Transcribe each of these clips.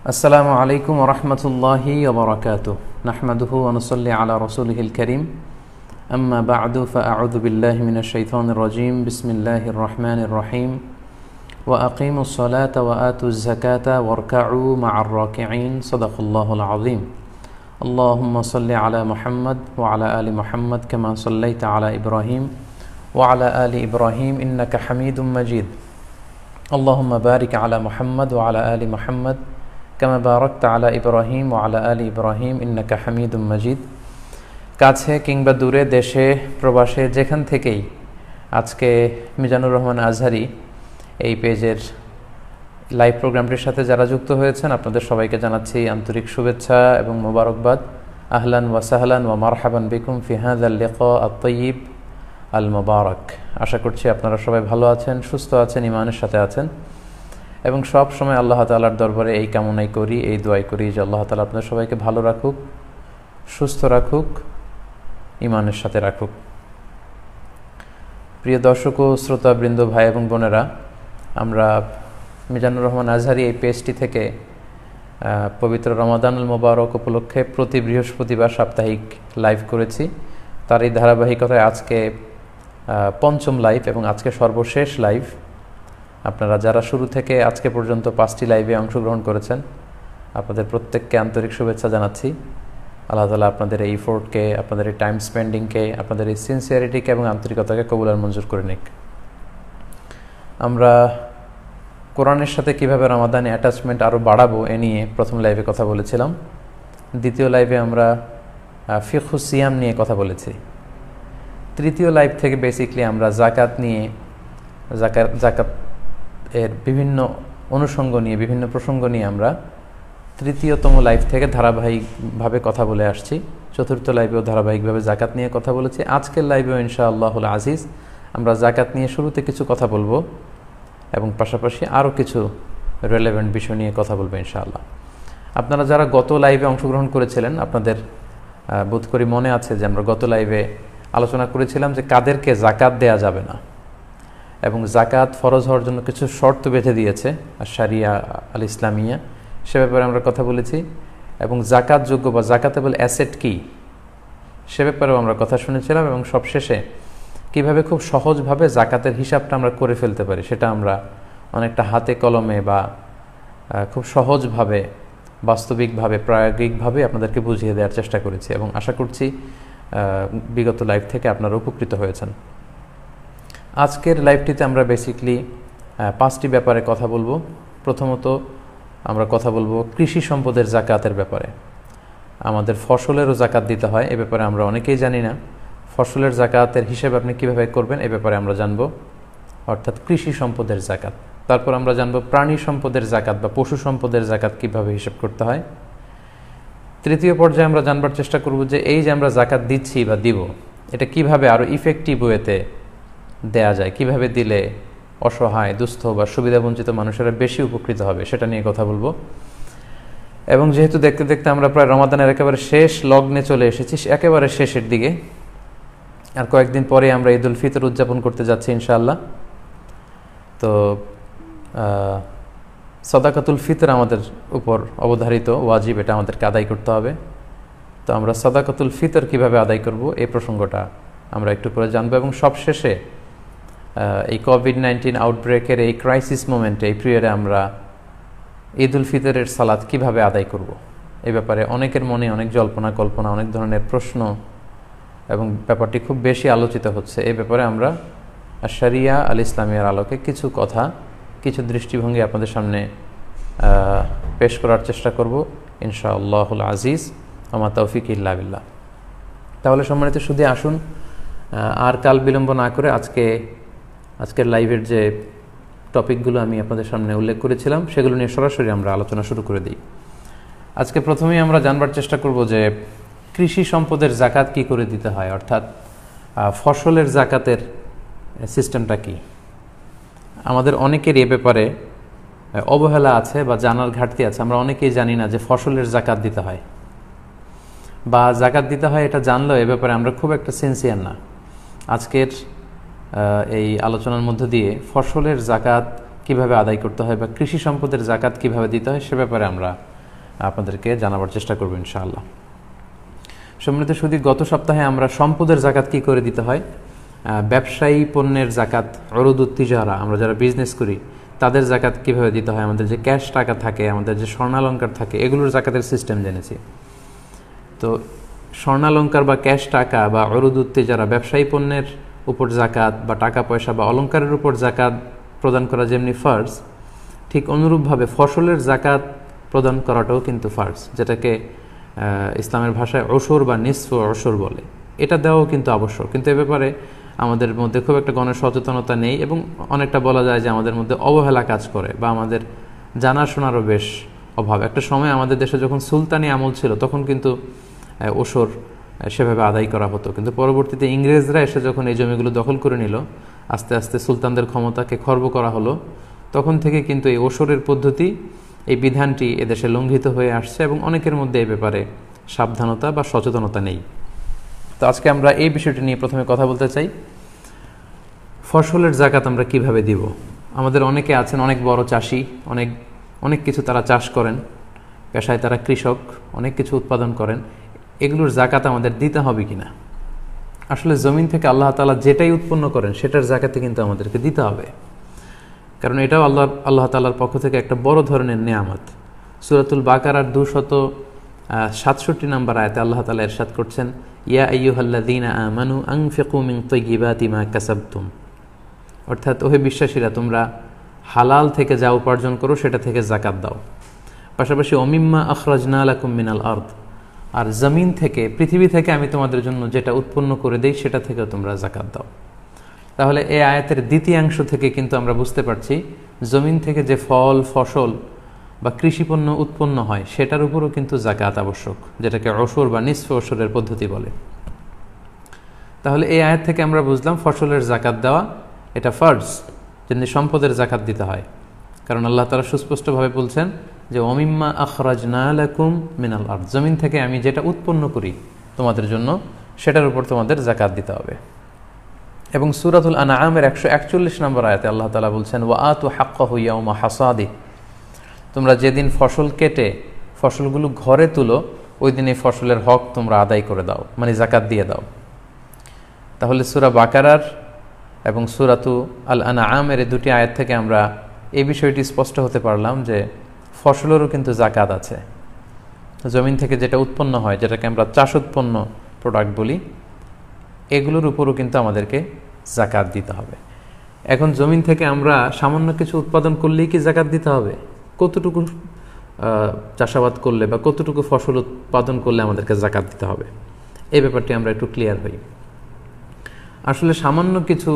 আসসালামু আলাইকুম ওয়া রাহমাতুল্লাহি ওয়া বারাকাতুহু নাহমাদুহু ওয়া নুসাল্লি আলা রাসূলিহিল কারীম আম্মা বা'দু ফাআউযু বিল্লাহি মিনাশ শাইতানির রাজীম বিসমিল্লাহির রাহমানির রহিম ওয়া আকিমুস সালাতা ওয়া আতুজ যাকাতা ওয়ারকা'উ মা'আর রাকি'ইন সাদাকাল্লাহুল আযীম আল্লাহুম্মা সাল্লি আলা মুহাম্মাদ ওয়া আলা আলি মুহাম্মাদ কামা সাল্লাইতা আলা ইব্রাহিম ওয়া আলা আলি ইব্রাহিম ইন্নাকা হামিদুম মাজিদ আল্লাহুম্মা বারিক আলা মুহাম্মাদ ওয়া আলা আলি মুহাম্মাদ কামা বারাকতা আলা ইব্রাহিম ওয়া আলা আলি ইব্রাহিম ইন্নাকা হামিদুম মাজিদ। কাছে কিংবা দূরে, দেশে প্রবাসে, যেখান থেকেই আজকে মিজানুর রহমান আজহারী এই পেজের লাইভ প্রোগ্রামটির সাথে যারা যুক্ত হয়েছেন, আপনাদের সবাইকে জানাচ্ছি আন্তরিক শুভেচ্ছা এবং মোবারকবাদ। আহলান ওয়া সাহলান ওয়া মারহাবান বিকুম ফি হাযাল লিকা আত-তাইয়িব আল মুবারক। আশা করছি আপনারা সবাই ভালো আছেন, সুস্থ আছেন, ঈমানের সাথে আছেন এবং সব সময় আল্লাহ তাআলার দরবারে এই কামনাই করি, এই দোয়াই করি যে আল্লাহ তাআলা আপনাদের সবাইকে ভালো রাখুক, সুস্থ রাখুক, ঈমানের সাথে রাখুক। প্রিয় দর্শক ও শ্রোতাবৃন্দ, ভাই এবং বোনেরা, আমরা মিজানুর রহমান আজহারী এই পেজটি থেকে পবিত্র রমাদানুল মোবারক উপলক্ষে প্রতি বৃহস্পতিবার সাপ্তাহিক লাইভ করেছি। তার এই ধারাবাহিকতায় আজকে পঞ্চম লাইভ এবং আজকে সর্বশেষ লাইভ। আপনারা যারা শুরু থেকে আজকে পর্যন্ত 5টি লাইভে অংশগ্রহণ করেছেন, আপনাদের প্রত্যেককে আন্তরিক শুভেচ্ছা জানাচ্ছি। আল্লাহ তাআলা আপনাদের এই এফোর্টকে, আপনাদের এই টাইম স্পেন্ডিংকে, আপনাদের এই সিনসিয়ারিটিকে এবং আন্তরিকতাকে কবুল আর মঞ্জুর করে নিক। আমরা কোরআনের সাথে কীভাবে রমাদানে অ্যাটাচমেন্ট আরও বাড়াবো এ নিয়ে প্রথম লাইভে কথা বলেছিলাম। দ্বিতীয় লাইভে আমরা ফিকহুস সিয়াম নিয়ে কথা বলেছি। তৃতীয় লাইভ থেকে বেসিকলি আমরা জাকাত নিয়ে, জাকাত এর বিভিন্ন অনুষঙ্গ নিয়ে, বিভিন্ন প্রসঙ্গ নিয়ে আমরা তৃতীয়তম লাইভ থেকে ধারাবাহিকভাবে কথা বলে আসছি। চতুর্থ লাইভেও ধারাবাহিকভাবে জাকাত নিয়ে কথা বলেছি। আজকের লাইভেও ইনশাআল্লাহুল আজিজ আমরা জাকাত নিয়ে শুরুতে কিছু কথা বলবো এবং পাশাপাশি আরও কিছু রেলেভেন্ট বিষয় নিয়ে কথা বলবো ইনশাআল্লাহ। আপনারা যারা গত লাইভে অংশগ্রহণ করেছিলেন, আপনাদের বোধ করি মনে আছে যে আমরা গত লাইভে আলোচনা করেছিলাম যে কাদেরকে জাকাত দেয়া যাবে না এবং জাকাত ফরজ হওয়ার জন্য কিছু শর্ত বেঁধে দিয়েছে আর শারিয়া আল ইসলামিয়া, সে ব্যাপারে আমরা কথা বলেছি। এবং জাকাত যোগ্য বা জাকাতেবল অ্যাসেট কি, সে ব্যাপারেও আমরা কথা শুনেছিলাম। এবং সবশেষে কিভাবে খুব সহজভাবে জাকাতের হিসাবটা আমরা করে ফেলতে পারি, সেটা আমরা অনেকটা হাতে কলমে বা খুব সহজভাবে, বাস্তবিকভাবে, প্রায়োগিকভাবে আপনাদেরকে বুঝিয়ে দেওয়ার চেষ্টা করেছি এবং আশা করছি বিগত লাইভ থেকে আপনারা উপকৃত হয়েছেন। আজকের লাইভটিতে আমরা বেসিকলি 5টি ব্যাপারে কথা বলবো। প্রথমত আমরা কথা বলবো কৃষি সম্পদের জাকাতের ব্যাপারে। আমাদের ফসলেরও জাকাত দিতে হয়, এ ব্যাপারে আমরা অনেকেই জানি না। ফসলের জাকাতের হিসেব আপনি কিভাবে করবেন, এ ব্যাপারে আমরা জানবো, অর্থাৎ কৃষি সম্পদের জাকাত। তারপর আমরা জানবো প্রাণী সম্পদের জাকাত বা পশু সম্পদের জাকাত কিভাবে হিসেব করতে হয়। তৃতীয় পর্যায়ে আমরা জানবার চেষ্টা করব যে এই যে আমরা জাকাত দিচ্ছি বা দিব, এটা কিভাবে আরও ইফেক্টিভ ওয়েতে দেয়া যায়, কিভাবে দিলে অসহায়, দুস্থ বা সুবিধাবঞ্চিত মানুষেরা বেশি উপকৃত হবে, সেটা নিয়ে কথা বলবো। এবং যেহেতু দেখতে দেখতে আমরা প্রায় রমাদানের একেবারে শেষ লগ্নে চলে এসেছি, একেবারে শেষের দিকে, আর কয়েকদিন পরে আমরা ঈদুল ফিতর উদযাপন করতে যাচ্ছি ইনশাআল্লাহ। তো সাদাকাতুল ফিতর আমাদের উপর অবধারিত, ওয়াজিব, এটা আমাদেরকে আদায় করতে হবে। তো আমরা সাদাকাতুল ফিতর কিভাবে আদায় করব, এই প্রসঙ্গটা আমরা একটু পরে জানবো। এবং সবশেষে এই কোভিড-19 আউটব্রেকের এই ক্রাইসিস মোমেন্টে, এই পিরিয়ডে আমরা ঈদুল ফিতরের সালাত কিভাবে আদায় করব, এই ব্যাপারে অনেকের মনে অনেক জল্পনা কল্পনা, অনেক ধরনের প্রশ্ন এবং ব্যাপারটি খুব বেশি আলোচিত হচ্ছে। এই ব্যাপারে আমরা শারিয়া আল ইসলামিয়ার আলোকে কিছু কথা, কিছু দৃষ্টিভঙ্গি আপনাদের সামনে পেশ করার চেষ্টা করব ইনশাআল্লাহুল আজিজ। আমা তৌফিক ইল্লা বিল্লাহ। তাহলে সম্মানিত সুধী, আসুন আর কাল বিলম্ব না করে আজকের লাইভের যে টপিকগুলো আমি আপনাদের সামনে উল্লেখ করেছিলাম, সেগুলো নিয়ে সরাসরি আমরা আলোচনা শুরু করে দিই। আজকে প্রথমেই আমরা জানবার চেষ্টা করব যে কৃষি সম্পদের জাকাত কি করে দিতে হয়, অর্থাৎ ফসলের জাকাতের সিস্টেমটা কি। আমাদের অনেকেরই এ ব্যাপারে অবহেলা আছে বা জানার ঘাটতি আছে। আমরা অনেকেই জানি না যে ফসলের জাকাত দিতে হয়, বা জাকাত দিতে হয় এটা জানলেও এ ব্যাপারে আমরা খুব একটা সিনসিয়ার না। আজকের এই আলোচনার মধ্য দিয়ে ফসলের জাকাত কিভাবে আদায় করতে হয় বা কৃষি সম্পদের জাকাত কিভাবে দিতে হয়, সে ব্যাপারে আমরা আপনাদেরকে জানাবার চেষ্টা করব ইনশাআল্লাহ। সম্মানিত শুধু গত সপ্তাহে আমরা সম্পদের জাকাত কি করে দিতে হয়, ব্যবসায়ী পণ্যের জাকাত, উরুদুত তিজারা, আমরা যারা বিজনেস করি তাদের জাকাত কিভাবে দিতে হয়, আমাদের যে ক্যাশ টাকা থাকে, আমাদের যে স্বর্ণালঙ্কার থাকে, এগুলোর জাকাতের সিস্টেম জেনেছি। তো স্বর্ণালঙ্কার বা ক্যাশ টাকা বা উরুদুত তিজারা, ব্যবসায়ী পণ্যের উপর জাকাত বা টাকা পয়সা বা অলঙ্কারের উপর জাকাত প্রদান করা যেমনি ফার্জ, ঠিক অনুরূপভাবে ফসলের জাকাত প্রদান করাটাও কিন্তু ফার্জ, যেটাকে ইসলামের ভাষায় ওশর বা নিসফ ওশর বলে। এটা দেওয়াও কিন্তু আবশ্যক, কিন্তু এ ব্যাপারে আমাদের মধ্যে খুব একটা গণসচেতনতা নেই এবং অনেকটা বলা যায় যে আমাদের মধ্যে অবহেলা কাজ করে বা আমাদের জানাশোনারও বেশ অভাব। একটা সময় আমাদের দেশে যখন সুলতানি আমল ছিল তখন কিন্তু ওশর সেভাবে আদায় করা হতো, কিন্তু পরবর্তীতে ইংরেজরা এসে যখন এই জমিগুলো দখল করে নিল, আস্তে আস্তে সুলতানদের ক্ষমতাকে খর্ব করা হলো, তখন থেকে কিন্তু এই ওশরের পদ্ধতি, এই বিধানটি এদেশে লঙ্ঘিত হয়ে আসছে এবং অনেকের মধ্যে এই ব্যাপারে সাবধানতা বা সচেতনতা নেই। তো আজকে আমরা এই বিষয়টি নিয়ে প্রথমে কথা বলতে চাই, ফসলের জাকাত আমরা কিভাবে দিব। আমাদের অনেকে আছেন অনেক বড় চাষি, অনেক কিছু তারা চাষ করেন, পেশায় তারা কৃষক, অনেক কিছু উৎপাদন করেন, এগুলোর জাকাত আমাদের দিতে হবে কিনা। আসলে জমিন থেকে আল্লাহ তাআলা যেটাই উৎপন্ন করেন সেটার জাকাতে কিন্তু আমাদেরকে দিতে হবে, কারণ এটাও আল্লাহ তাআলার পক্ষ থেকে একটা বড় ধরনের নেয়ামত। সূরাতুল বাকারার 267 নম্বর আয়াতে আল্লাহ তাআলা ইরশাদ করছেন, ইয়া আইয়ুহাল্লাযীনা আমানু আনফিকু মিন তাইয়্যিবাতি মা কাসাবতুম, অর্থাৎ ওহে বিশ্বাসীরা, তোমরা হালাল থেকে যা উপার্জন করো সেটা থেকে জাকাত দাও। পাশাপাশি অমিম্মা আখরাজনা লাকুম মিনাল আরদ, আর জমিন থেকে, পৃথিবী থেকে আমি তোমাদের জন্য যেটা উৎপন্ন করে দেই সেটা থেকেও তোমরা জাকাত দাও। তাহলে এই আয়াতের দ্বিতীয়াংশ থেকে কিন্তু আমরা বুঝতে পারছি জমিন থেকে যে ফল, ফসল বা কৃষিপণ্য উৎপন্ন হয় সেটার উপরও কিন্তু জাকাত আবশ্যক, যেটাকে ওশর বা নিসফ ওশরের পদ্ধতি বলে। তাহলে এই আয়াত থেকে আমরা বুঝলাম ফসলের জাকাত দেওয়া এটা ফার্জ, যেমনি সম্পদের জাকাত দিতে হয়, কারণ আল্লাহ তাআলা সুস্পষ্টভাবে বলছেন যে অমিম্মা আখরাজনা লাকুম মিনাল আরদ, জমিন থেকে আমি যেটা উৎপন্ন করি তোমাদের জন্য সেটার উপর তোমাদের জাকাত দিতে হবে। এবং সূরাতুল আনআমের 141 নম্বর আয়াতে আল্লাহ তাআলা বলছেন, ওয়া আতু হাক্কাহু ইয়াউমা হাসাদি, তোমরা যেদিন ফসল কেটে ফসলগুলো ঘরে তুলো ওই দিন এই ফসলের হক তোমরা আদায় করে দাও, মানে জাকাত দিয়ে দাও। তাহলে সূরা বাকারার এবং সূরাতু আল আনআমের এই দুটি আয়াত থেকে আমরা এই বিষয়টি স্পষ্ট হতে পারলাম যে ফসলেরও কিন্তু জাকাত আছে। জমিন থেকে যেটা উৎপন্ন হয়, যেটাকে আমরা চাষোৎপন্ন প্রোডাক্ট বলি, এগুলোর উপরও কিন্তু আমাদেরকে জাকাত দিতে হবে। এখন জমিন থেকে আমরা সামান্য কিছু উৎপাদন করলেই কি জাকাত দিতে হবে? কতটুকু চাষাবাদ করলে বা কতটুকু ফসল উৎপাদন করলে আমাদেরকে জাকাত দিতে হবে, এই ব্যাপারটি আমরা একটু ক্লিয়ার হই। আসলে সামান্য কিছু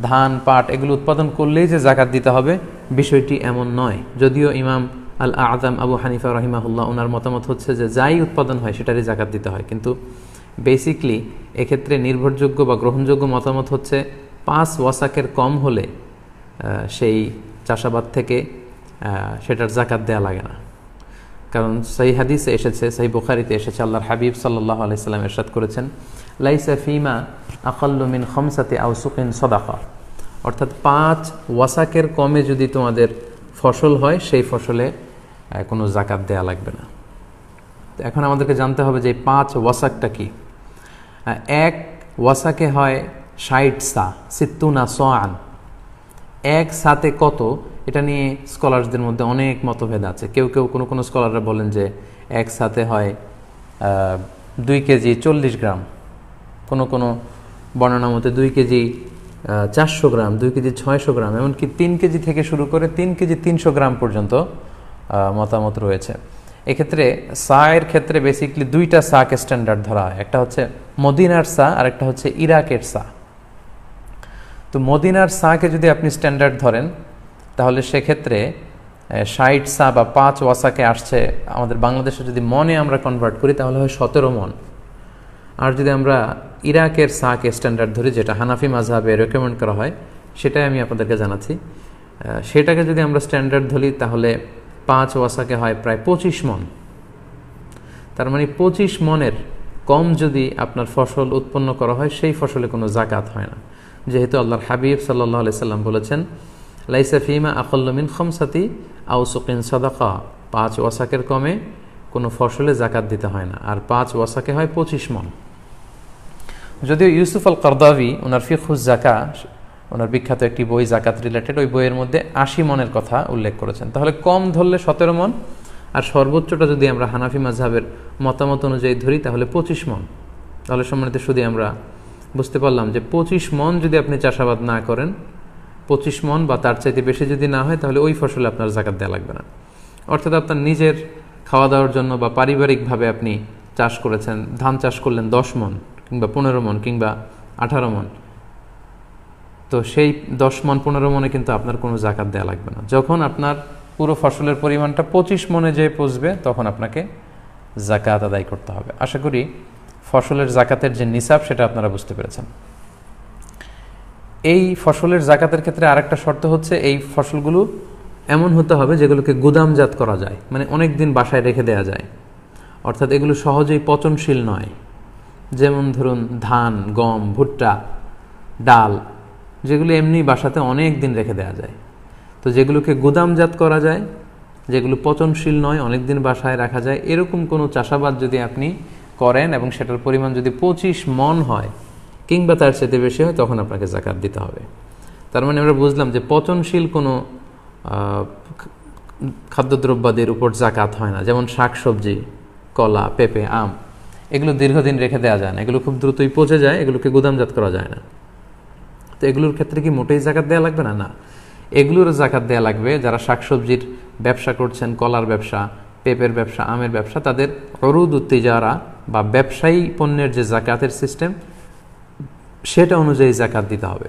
ধান, পাট এগুলো উৎপাদন করলেই যে জাকাত দিতে হবে বিষয়টি এমন নয়। যদিও ইমাম আল আযম আবু হানিফা রাহিমাহুল্লাহ ওনার মতামত হচ্ছে যে যাই উৎপাদন হয় সেটারই জাকাত দিতে হয়, কিন্তু বেসিকলি এক্ষেত্রে নির্ভরযোগ্য বা গ্রহণযোগ্য মতামত হচ্ছে 5 ওয়াসাকের কম হলে সেই চাষাবাদ থেকে সেটার জাকাত দেয়া লাগে না। কারণ সহিহ হাদিসে এসেছে, সহিহ বুখারীতে এসেছে, আল্লাহর হাবিব সাল্লাল্লাহু আলাইহি সাল্লাম ইরশাদ করেছেন, লাইসা ফিমা আকাল্লু মিন খামসাতি আওসুকিন সাদাকা, অর্থাৎ 5 ওয়াসাকের কমে যদি তোমাদের ফসল হয় সেই ফসলে কোনো জাকাত দেয়া লাগবে না। তো এখন আমাদেরকে জানতে হবে যে 5 ওয়াসাকটা কি। এক ওয়াসাকে হয় 60 সা, 60 সাআন। এক সাতে কত, এটা নিয়ে স্কলারদের মধ্যে অনেক মতভেদ আছে। কেউ কোনো স্কলাররা বলেন যে এক সাতে হয় 2 কেজি 40 গ্রাম, কোনো বর্ণনা মতে 2 কেজি 400 গ্রাম, 2 কেজি 600 গ্রাম, এমনকি 3 কেজি থেকে শুরু করে 3 কেজি 300 গ্রাম পর্যন্ত মতামত রয়েছে। এক্ষেত্রে সায়ের ক্ষেত্রে বেসিকলি 2টা সাকে স্ট্যান্ডার্ড ধরা হয়, একটা হচ্ছে মদিনার সা আর একটা হচ্ছে ইরাকের সা। তো মদিনার সাকে যদি আপনি স্ট্যান্ডার্ড ধরেন তাহলে সেক্ষেত্রে 60 সা বা 5 ওয়াসাকে আসছে, আমাদের বাংলাদেশে যদি মনে আমরা কনভার্ট করি তাহলে হয় 17 মন। আর যদি আমরা ইরাকের সাকে স্ট্যান্ডার্ড ধরি, যেটা হানাফি মাযহাবে রেকমেন্ড করা হয়, সেটাই আমি আপনাদেরকে জানাচ্ছি, সেটাকে যদি আমরা স্ট্যান্ডার্ড ধরি তাহলে 5 ওয়াসাকে হয় প্রায় 25 মন। তার মানে 25 মনের কম যদি আপনার ফসল উৎপন্ন করা হয় সেই ফসলে কোনো জাকাত হয় না, যেহেতু আল্লাহর হাবিব সাল্লাল্লাহু আলাইহি সাল্লাম বলেছেন, লাইসা ফিমা আকাল্লু মিন খামসাতি আওসুকিন সাদাকা, 5 ওয়াসাকের কমে কোনো ফসলে জাকাত দিতে হয় না, আর 5 ওয়াসাকে হয় 25 মণ। যদিও ইউসুফ আল কারদাভি ওনার ফিকহুজ জাকা, ওনার বিখ্যাত একটি বই জাকাত রিলেটেড, ওই বইয়ের মধ্যে 80 মণের কথা উল্লেখ করেছেন। তাহলে কম ধরলে 17 মণ, আর সর্বোচ্চটা যদি আমরা হানাফি মাযহাবের মতামত অনুযায়ী ধরি তাহলে 25 মণ। তাহলে সম্মানিত শুধু আমরা বুঝতে পারলাম যে 25 মণ যদি আপনি চাষাবাদ না করেন, 25 মণ বা তার চাইতে বেশি যদি না হয়, তাহলে ওই ফসলে আপনার জাকাত দেওয়া লাগবে না। অর্থাৎ আপনার নিজের খাওয়া দাওয়ার জন্য বা পারিবারিকভাবে আপনি চাষ করেছেন, ধান চাষ করলেন 10 মণ কিংবা 15 মণ কিংবা 18 মণ, তো সেই 10 মণ 15 মণে কিন্তু আপনার কোনো জাকাত দেওয়া লাগবে না। যখন আপনার পুরো ফসলের পরিমাণটা 25 মণে যেয়ে পৌঁছবে তখন আপনাকে জাকাত আদায় করতে হবে। আশা করি ফসলের জাকাতের যে নিসাব সেটা আপনারা বুঝতে পেরেছেন। এই ফসলের জাকাতের ক্ষেত্রে আরেকটা শর্ত হচ্ছে এই ফসলগুলো এমন হতে হবে যেগুলোকে গুদামজাত করা যায়, মানে অনেক দিন বাসায় রেখে দেওয়া যায়, অর্থাৎ এগুলো সহজেই পচনশীল নয়। যেমন ধরুন ধান, গম, ভুট্টা, ডাল, যেগুলো এমনি বাসাতে অনেক দিন রেখে দেওয়া যায়। তো যেগুলোকে গুদামজাত করা যায়, যেগুলো পচনশীল নয়, অনেক দিন বাসায় রাখা যায়, এরকম কোনো চাষাবাদ যদি আপনি করেন এবং সেটার পরিমাণ যদি 25 মণ হয় কিংবা তার চেয়ে বেশি হয়, তখন আপনাকে জাকাত দিতে হবে। তার মানে আমরা বুঝলাম যে পচনশীল কোনো খাদ্যদ্রব্যাদির উপর জাকাত হয় না। যেমন শাকসবজি, কলা, পেঁপে, আম, এগুলো দীর্ঘদিন রেখে দেওয়া যায় না, এগুলো খুব দ্রুতই পচে যায়, এগুলোকে গুদামজাত করা যায় না। তো এগুলোর ক্ষেত্রে কি মোটেই জাকাত দেওয়া লাগবে না? না, এগুলোর জাকাত দেওয়া লাগবে। যারা শাকসবজির ব্যবসা করছেন, কলার ব্যবসা, পেঁপের ব্যবসা, আমের ব্যবসা, তাদের অরুদ উত্তিজারা বা ব্যবসায়ী পণ্যের যে জাকাতের সিস্টেম সেটা অনুযায়ী জাকাত দিতে হবে,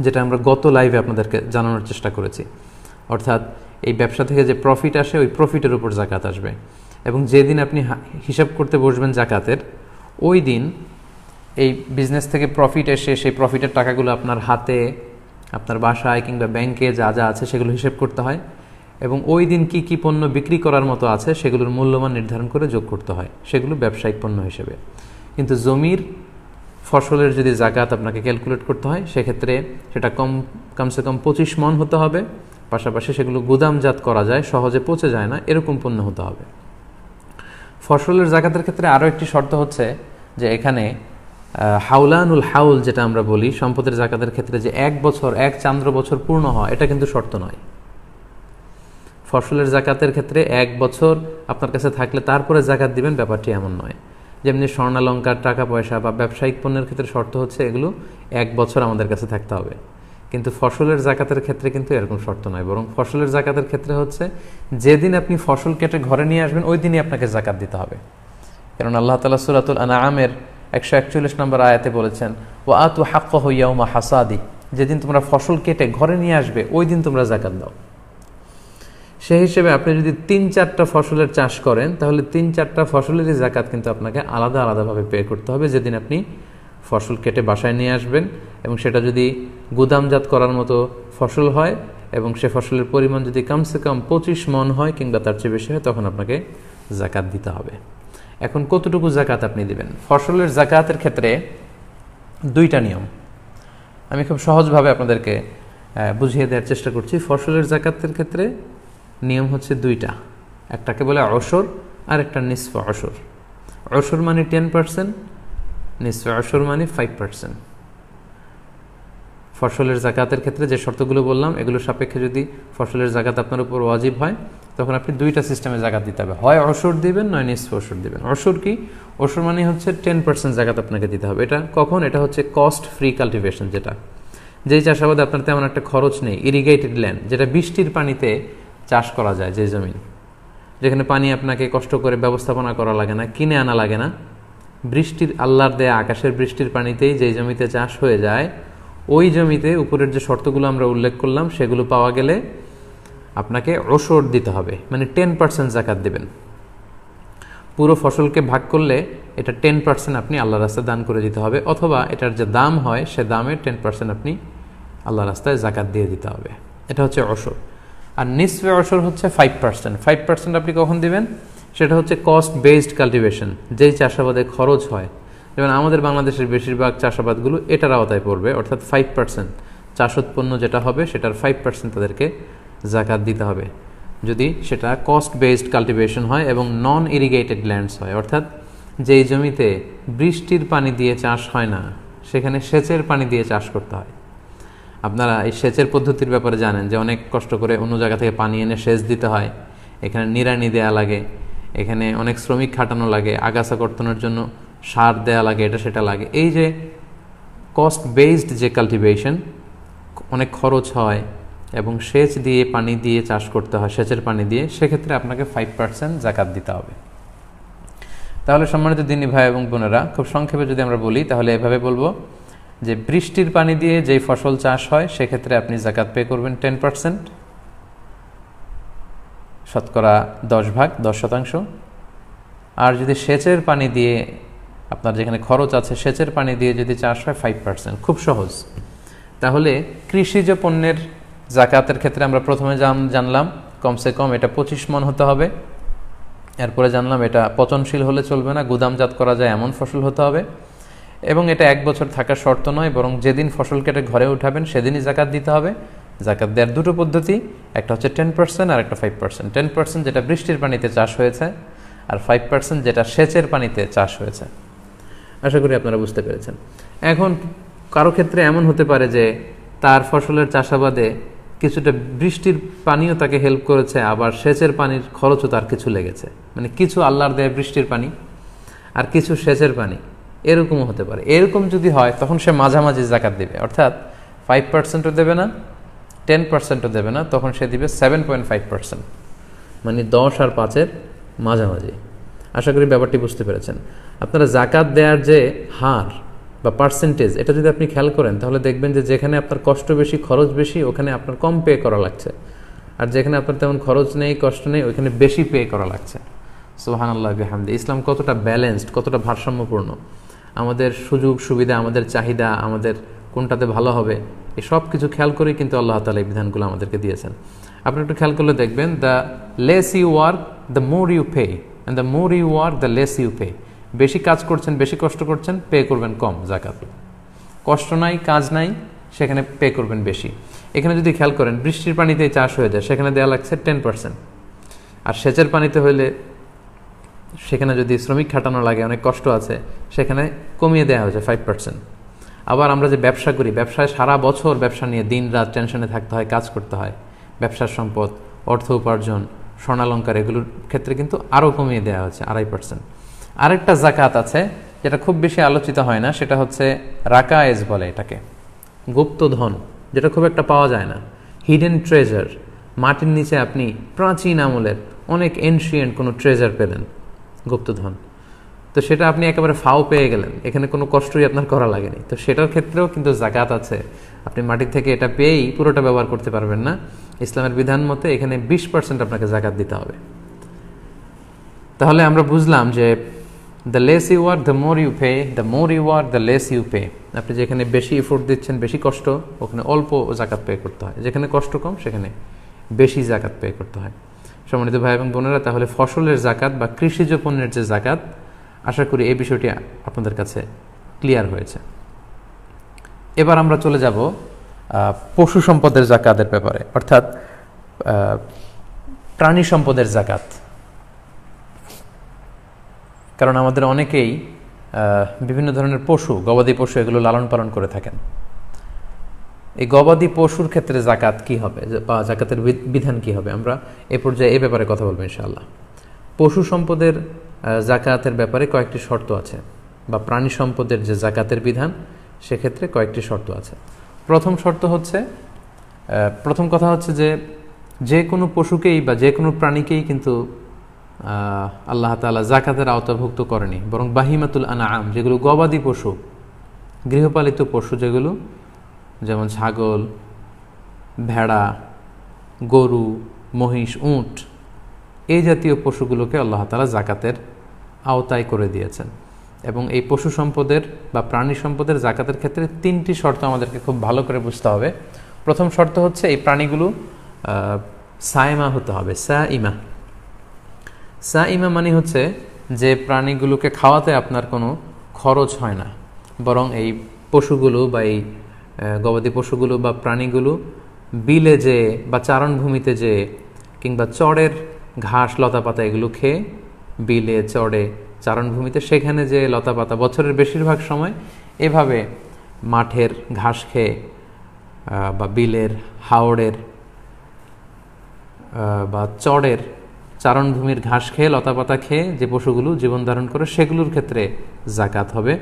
যেটা আমরা গত লাইভে আপনাদেরকে জানানোর চেষ্টা করেছি। অর্থাৎ এই ব্যবসা থেকে যে প্রফিট আসে ওই প্রফিটের উপর জাকাত আসবে, এবং যেদিন আপনি হিসাব করতে বসবেন জাকাতের, ওই দিন এই বিজনেস থেকে প্রফিট এসে সেই প্রফিটের টাকাগুলো আপনার হাতে, আপনার বাসায় কিংবা ব্যাংকে যা যা আছে সেগুলো হিসেব করতে হয়, এবং ওই দিন কি কি পণ্য বিক্রি করার মতো আছে সেগুলোর মূল্যমান নির্ধারণ করে যোগ করতে হয়, সেগুলো ব্যবসায়িক পণ্য হিসেবে। কিন্তু জমির ফসলের যদি জাকাত আপনাকে ক্যালকুলেট করতে হয়, সেক্ষেত্রে সেটা কমসে কম 25 মণ হতে হবে, পাশাপাশি সেগুলো গুদামজাত করা যায়, সহজে পচে যায় না, এরকম পণ্য হতে হবে। ফসলের জাকাতের ক্ষেত্রে আরও একটি শর্ত হচ্ছে যে এখানে হাউলানুল হাউল যেটা আমরা বলি সম্পদের জাকাতের ক্ষেত্রে, যে 1 বছর 1 চান্দ্র বছর পূর্ণ হওয়া, এটা কিন্তু শর্ত নয়। ফসলের জাকাতের ক্ষেত্রে 1 বছর আপনার কাছে থাকলে তারপরে জাকাত দিবেন, ব্যাপারটি এমন নয়। যেমনি স্বর্ণালঙ্কার, টাকা পয়সা বা ব্যবসায়িক পণ্যের ক্ষেত্রে শর্ত হচ্ছে এগুলো 1 বছর আমাদের কাছে থাকতে হবে, কিন্তু ফসলের জাকাতের ক্ষেত্রে কিন্তু এরকম শর্ত নয়। বরং ফসলের জাকাতের ক্ষেত্রে হচ্ছে যেদিন আপনি ফসল কেটে ঘরে নিয়ে আসবেন ওই দিনই আপনাকে জাকাত দিতে হবে। কারণ আল্লাহ তাআলা সূরাতুল আনআমের 141 নম্বর আয়াতে বলেছেন, ওয়া আতু হাক্কাহু ইয়াউমা হাসাদি, যেদিন তোমরা ফসল কেটে ঘরে নিয়ে আসবে ওই দিন তোমরা জাকাত দাও। সেই হিসেবে আপনি যদি 3-4টা ফসলের চাষ করেন, তাহলে 3-4টা ফসলেরই জাকাত কিন্তু আপনাকে আলাদা আলাদাভাবে পে করতে হবে যেদিন আপনি ফসল কেটে বাসায় নিয়ে আসবেন, এবং সেটা যদি গুদামজাত করার মতো ফসল হয় এবং সে ফসলের পরিমাণ যদি কমসে কম 25 মণ হয় কিংবা তার চেয়ে বেশি হয়, তখন আপনাকে জাকাত দিতে হবে। এখন কতটুকু জাকাত আপনি দিবেন? ফসলের জাকাতের ক্ষেত্রে 2টা নিয়ম আমি খুব সহজভাবে আপনাদেরকে বুঝিয়ে দেওয়ার চেষ্টা করছি। ফসলের জাকাতের ক্ষেত্রে নিয়ম হচ্ছে 2টা, একটাকে বলে অশর আর একটা নিসফ অশর। অশর মানে 10%, নিসফ অশর মানে 5%। ফসলের জাকাতের ক্ষেত্রে যে শর্তগুলো বললাম এগুলো সাপেক্ষে যদি ফসলের জাকাত আপনার উপর ওয়াজিব হয়, তখন আপনি 2টা সিস্টেমে জাকাত দিতে হবে, হয় অশর দিবেন নয় নিসফ অশর দিবেন। অশর কি? অশর মানে হচ্ছে 10% জাকাত আপনাকে দিতে হবে। এটা কখন? এটা হচ্ছে কস্ট ফ্রি কাল্টিভেশন, যেটা যেই চাষাবাদে আপনার তেমন একটা খরচ নেই, ইরিগেটেড ল্যান্ড, যেটা বৃষ্টির পানিতে চাষ করা যায়, যে জমি, যেখানে পানি আপনাকে কষ্ট করে ব্যবস্থাপনা করা লাগে না, কিনে আনা লাগে না, বৃষ্টির আল্লাহর দেয়া আকাশের বৃষ্টির পানিতেই যেই জমিতে চাষ হয়ে যায়, ওই জমিতে উপরের যে শর্তগুলো আমরা উল্লেখ করলাম সেগুলো পাওয়া গেলে আপনাকে অশর দিতে হবে, মানে 10% জাকাত দেবেন। পুরো ফসলকে ভাগ করলে এটা 10% আপনি আল্লাহর রাস্তায় দান করে দিতে হবে, অথবা এটার যে দাম হয় সে দামের 10% আপনি আল্লাহর রাস্তায় জাকাত দিয়ে দিতে হবে। এটা হচ্ছে অশর। আর নিসফে অশর হচ্ছে 5%। 5% আপনি কখন দিবেন? সেটা হচ্ছে কস্ট বেসড কাল্টিভেশন, যেই চাষাবাদে খরচ হয়। যেমন আমাদের বাংলাদেশের বেশিরভাগ চাষাবাদগুলো এটার আওতায় পড়বে, অর্থাৎ 5% চাষোৎপন্ন যেটা হবে সেটার 5% তাদেরকে জাকাত দিতে হবে। যদি সেটা কস্ট বেসড কাল্টিভেশন হয় এবং নন ইরিগেটেড ল্যান্ডস হয়, অর্থাৎ যেই জমিতে বৃষ্টির পানি দিয়ে চাষ হয় না সেখানে সেচের পানি দিয়ে চাষ করতে হয়। আপনারা এই সেচের পদ্ধতির ব্যাপারে জানেন যে অনেক কষ্ট করে অন্য জায়গা থেকে পানি এনে সেচ দিতে হয়, এখানে নিড়ানি দেয়া লাগে, এখানে অনেক শ্রমিক খাটানো লাগে, আগাছা কর্তনের জন্য সার দেয়া লাগে, এটা সেটা লাগে। এই যে কস্ট বেসড যে কাল্টিভেশন, অনেক খরচ হয় এবং সেচ দিয়ে পানি দিয়ে চাষ করতে হয়, সেচের পানি দিয়ে, সেক্ষেত্রে আপনাকে 5% জাকাত দিতে হবে। তাহলে সম্মানিত দিনী ভাই এবং বোনেরা, খুব সংক্ষেপে যদি আমরা বলি তাহলে এভাবে বলবো যে বৃষ্টির পানি দিয়ে যেই ফসল চাষ হয় সেক্ষেত্রে আপনি জাকাত পে করবেন 10%, শতকরা 10%। আর যদি সেচের পানি দিয়ে, আপনার যেখানে খরচ আছে সেচের পানি দিয়ে যদি চাষ হয় 5%। খুব সহজ। তাহলে কৃষিজ পণ্যের জাকাতের ক্ষেত্রে আমরা প্রথমে জানলাম কমসে কম এটা 25 মণ হতে হবে। এরপরে জানলাম এটা পচনশীল হলে চলবে না, গুদামজাত করা যায় এমন ফসল হতে হবে, এবং এটা 1 বছর থাকার শর্ত নয়, বরং যেদিন ফসল কেটে ঘরে উঠাবেন সেদিনই জাকাত দিতে হবে। জাকাত দেওয়ার দুটো পদ্ধতি, একটা হচ্ছে 10% আর একটা 5%। 10% যেটা বৃষ্টির পানিতে চাষ হয়েছে, আর 5% যেটা সেচের পানিতে চাষ হয়েছে। আশা করি আপনারা বুঝতে পেরেছেন। এখন কারো ক্ষেত্রে এমন হতে পারে যে তার ফসলের চাষাবাদে কিছুটা বৃষ্টির পানিও তাকে হেল্প করেছে, আবার সেচের পানির খরচও তার কিছু লেগেছে, মানে কিছু আল্লাহর দেয় বৃষ্টির পানি আর কিছু সেচের পানি, এরকমও হতে পারে। এরকম যদি হয় তখন সে মাঝামাঝি জাকাত দিবে, অর্থাৎ 5%ও দেবে না, 10%ও দেবে না, তখন সে দিবে 7.5%, মানে 10 আর 5-এর মাঝামাঝি। আশা করি ব্যাপারটি বুঝতে পেরেছেন। আপনারা জাকাত দেওয়ার যে হার বা পার্সেন্টেজ, এটা যদি আপনি খেয়াল করেন তাহলে দেখবেন যে যেখানে আপনার কষ্ট বেশি, খরচ বেশি, ওখানে আপনার কম পে করা লাগছে, আর যেখানে আপনার তেমন খরচ নেই, কষ্ট নেই, ওইখানে বেশি পে করা লাগছে। সুবহানাল্লাহ বিহামদি। ইসলাম কতটা ব্যালেন্সড, কতটা ভারসাম্যপূর্ণ। আমাদের সুযোগ সুবিধা, আমাদের চাহিদা, আমাদের কোনটাতে ভালো হবে, এই সব কিছু খেয়াল করেই কিন্তু আল্লাহ তাআলা এই বিধানগুলো আমাদেরকে দিয়েছেন। আপনি একটু খেয়াল করলে দেখবেন, the less you work the more you pay, and the more you work the less you pay. বেশি কাজ করছেন, বেশি কষ্ট করছেন, পে করবেন কম জাকাত। কষ্ট নাই, কাজ নাই, সেখানে পে করবেন বেশি। এখানে যদি খেয়াল করেন বৃষ্টির পানিতে চাষ হয়ে যায়, সেখানে দেওয়া লাগছে 10%, আর সেচের পানিতে হইলে সেখানে যদি শ্রমিক খাটানো লাগে, অনেক কষ্ট আছে, সেখানে কমিয়ে দেওয়া হয়েছে 5%। আবার আমরা যে ব্যবসা করি, ব্যবসায় সারা বছর ব্যবসা নিয়ে দিন রাত টেনশনে থাকতে হয়, কাজ করতে হয়, ব্যবসার সম্পদ, অর্থ উপার্জন, স্বর্ণালঙ্কার, এগুলোর ক্ষেত্রে কিন্তু আরও কমিয়ে দেওয়া হয়েছে 2.5%। আরেকটা জাকাত আছে যেটা খুব বেশি আলোচিত হয় না, সেটা হচ্ছে রাকায়েজ বলে এটাকে, গুপ্তধন, যেটা খুব একটা পাওয়া যায় না, হিডেন ট্রেজার। মাটির নিচে আপনি প্রাচীন আমলের অনেক এনশিয়েন্ট কোনো ট্রেজার পেলেন, গুপ্তধন, তো সেটা আপনি একেবারে ফাও পেয়ে গেলেন, এখানে কোনো কষ্টই আপনার করা লাগেনি, তো সেটার ক্ষেত্রেও কিন্তু জাকাত আছে। আপনি মাটির থেকে এটা পেয়েই পুরোটা ব্যবহার করতে পারবেন না। ইসলামের বিধান মতে এখানে 20% আপনাকে জাকাত দিতে হবে। তাহলে আমরা বুঝলাম যে the less you work the more you pay, the more you work the less you pay. আপনি যেখানে বেশি এফোর্ট দিচ্ছেন, বেশি কষ্ট, ওখানে অল্প জাকাত পে করতে হয়, যেখানে কষ্ট কম সেখানে বেশি জাকাত পে করতে হয়। সম্মানিত ভাই এবং বোনেরা, তাহলে ফসলের জাকাত বা কৃষিজ পণ্যের যে জাকাত, আশা করি এই বিষয়টি আপনাদের কাছে ক্লিয়ার হয়েছে। এবার আমরা চলে যাব পশু সম্পদের জাকাতের ব্যাপারে, অর্থাৎ প্রাণী সম্পদের জাকাত। কারণ আমাদের অনেকেই বিভিন্ন ধরনের পশু, গবাদি পশু, এগুলো লালন পালন করে থাকেন। এই গবাদি পশুর ক্ষেত্রে জাকাত কি হবে বা জাকাতের বিধান কি হবে, আমরা এ পর্যায়ে এই ব্যাপারে কথা বলবো ইনশাআল্লাহ। পশু সম্পদের জাকাতের ব্যাপারে কয়েকটি শর্ত আছে, বা প্রাণী সম্পদের যে জাকাতের বিধান সেক্ষেত্রে কয়েকটি শর্ত আছে। প্রথম কথা হচ্ছে যে কোনো পশুকেই বা যে কোনো প্রাণীকেই কিন্তু আল্লাহ তাআলা জাকাতের আওতাভুক্ত করেনি, বরং বাহিমাতুল আনআম, যেগুলো গবাদি পশু, গৃহপালিত পশু যেগুলো, যেমন ছাগল, ভেড়া, গরু, মহিষ, উট, এই জাতীয় পশুগুলোকে আল্লাহ তাআলা জাকাতের আওতায় করে দিয়েছেন। এবং এই পশু সম্পদের বা প্রাণী সম্পদের জাকাতের ক্ষেত্রে 3টি শর্ত আমাদেরকে খুব ভালো করে বুঝতে হবে। প্রথম শর্ত হচ্ছে এই প্রাণীগুলো সাইমা হতে হবে। সাইমা মানে হচ্ছে যে প্রাণীগুলোকে খাওয়াতে আপনার কোনো খরচ হয় না, বরং এই পশুগুলো বা এই গবাদি পশুগুলো বা প্রাণীগুলো বিলে যে বা চারণভূমিতে যে কিংবা চড়ের ঘাস লতাপাতা এগুলো খেয়ে বিলে চড়ে চারণভূমিতে সেখানে যে লতাপাতা বছরের বেশিরভাগ সময় এভাবে মাঠের ঘাস খেয়ে বা বিলের হাওড়ের বা চড়ের চারণভূমির ঘাস খেয়ে লতাপাতা খেয়ে যে পশুগুলো জীবন ধারণ করে সেগুলোর ক্ষেত্রে জাকাত হবে।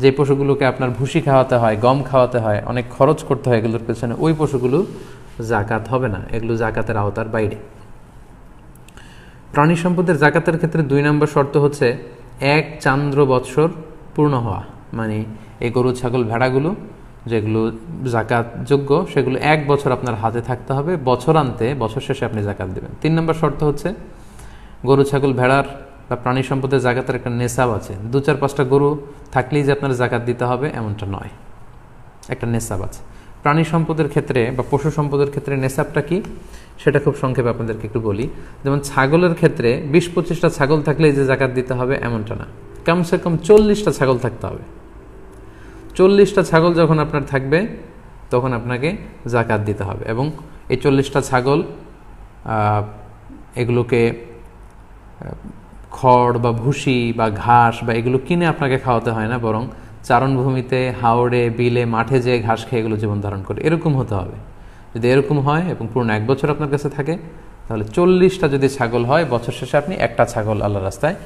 যে পশুগুলোকে আপনার ভুসি খাওয়াতে হয়, গম খাওয়াতে হয়, অনেক খরচ করতে হয় এগুলোর পেছনে, ওই পশুগুলো জাকাত হবে না, এগুলো জাকাতের আওতার বাইরে। প্রাণী সম্পদের জাকাতের ক্ষেত্রে 2 নম্বর শর্ত হচ্ছে 1 চান্দ্র বৎসর পূর্ণ হওয়া, মানে এই গরু ছাগল ভেড়াগুলো যেগুলো জাকাত যোগ্য সেগুলো 1 বছর আপনার হাতে থাকতে হবে, বছরান্তে বছর শেষে আপনি জাকাত দেবেন। 3 নম্বর শর্ত হচ্ছে গরু ছাগল ভেড়ার বা প্রাণী সম্পদের জাকাতের একটা নেশাব আছে, 2-4-5টা গরু থাকলেই যে আপনার জাকাত দিতে হবে এমনটা নয়, একটা নেশাব আছে। প্রাণী সম্পদের ক্ষেত্রে বা পশু সম্পদের ক্ষেত্রে নেশাবটা কি সেটা খুব সংক্ষেপে আপনাদেরকে একটু বলি। যেমন ছাগলের ক্ষেত্রে 20-25টা ছাগল থাকলেই যে জাকাত দিতে হবে এমনটা না, কমসে কম 40টা ছাগল থাকতে হবে। 40টা ছাগল যখন আপনার থাকবে তখন আপনাকে জাকাত দিতে হবে, এবং এই 40টা ছাগল এগুলোকে খড় বা ভুসি বা ঘাস বা এগুলো কিনে আপনাকে খাওয়াতে হয় না, বরং চারণভূমিতে হাওড়ে বিলে মাঠে যে ঘাস খেয়ে এগুলো জীবন ধারণ করে, এরকম হতে হবে। যদি এরকম হয় এবং পূর্ণ 1 বছর আপনার কাছে থাকে তাহলে 40টা যদি ছাগল হয় বছর শেষে আপনি একটা ছাগল আল্লাহ রাস্তায়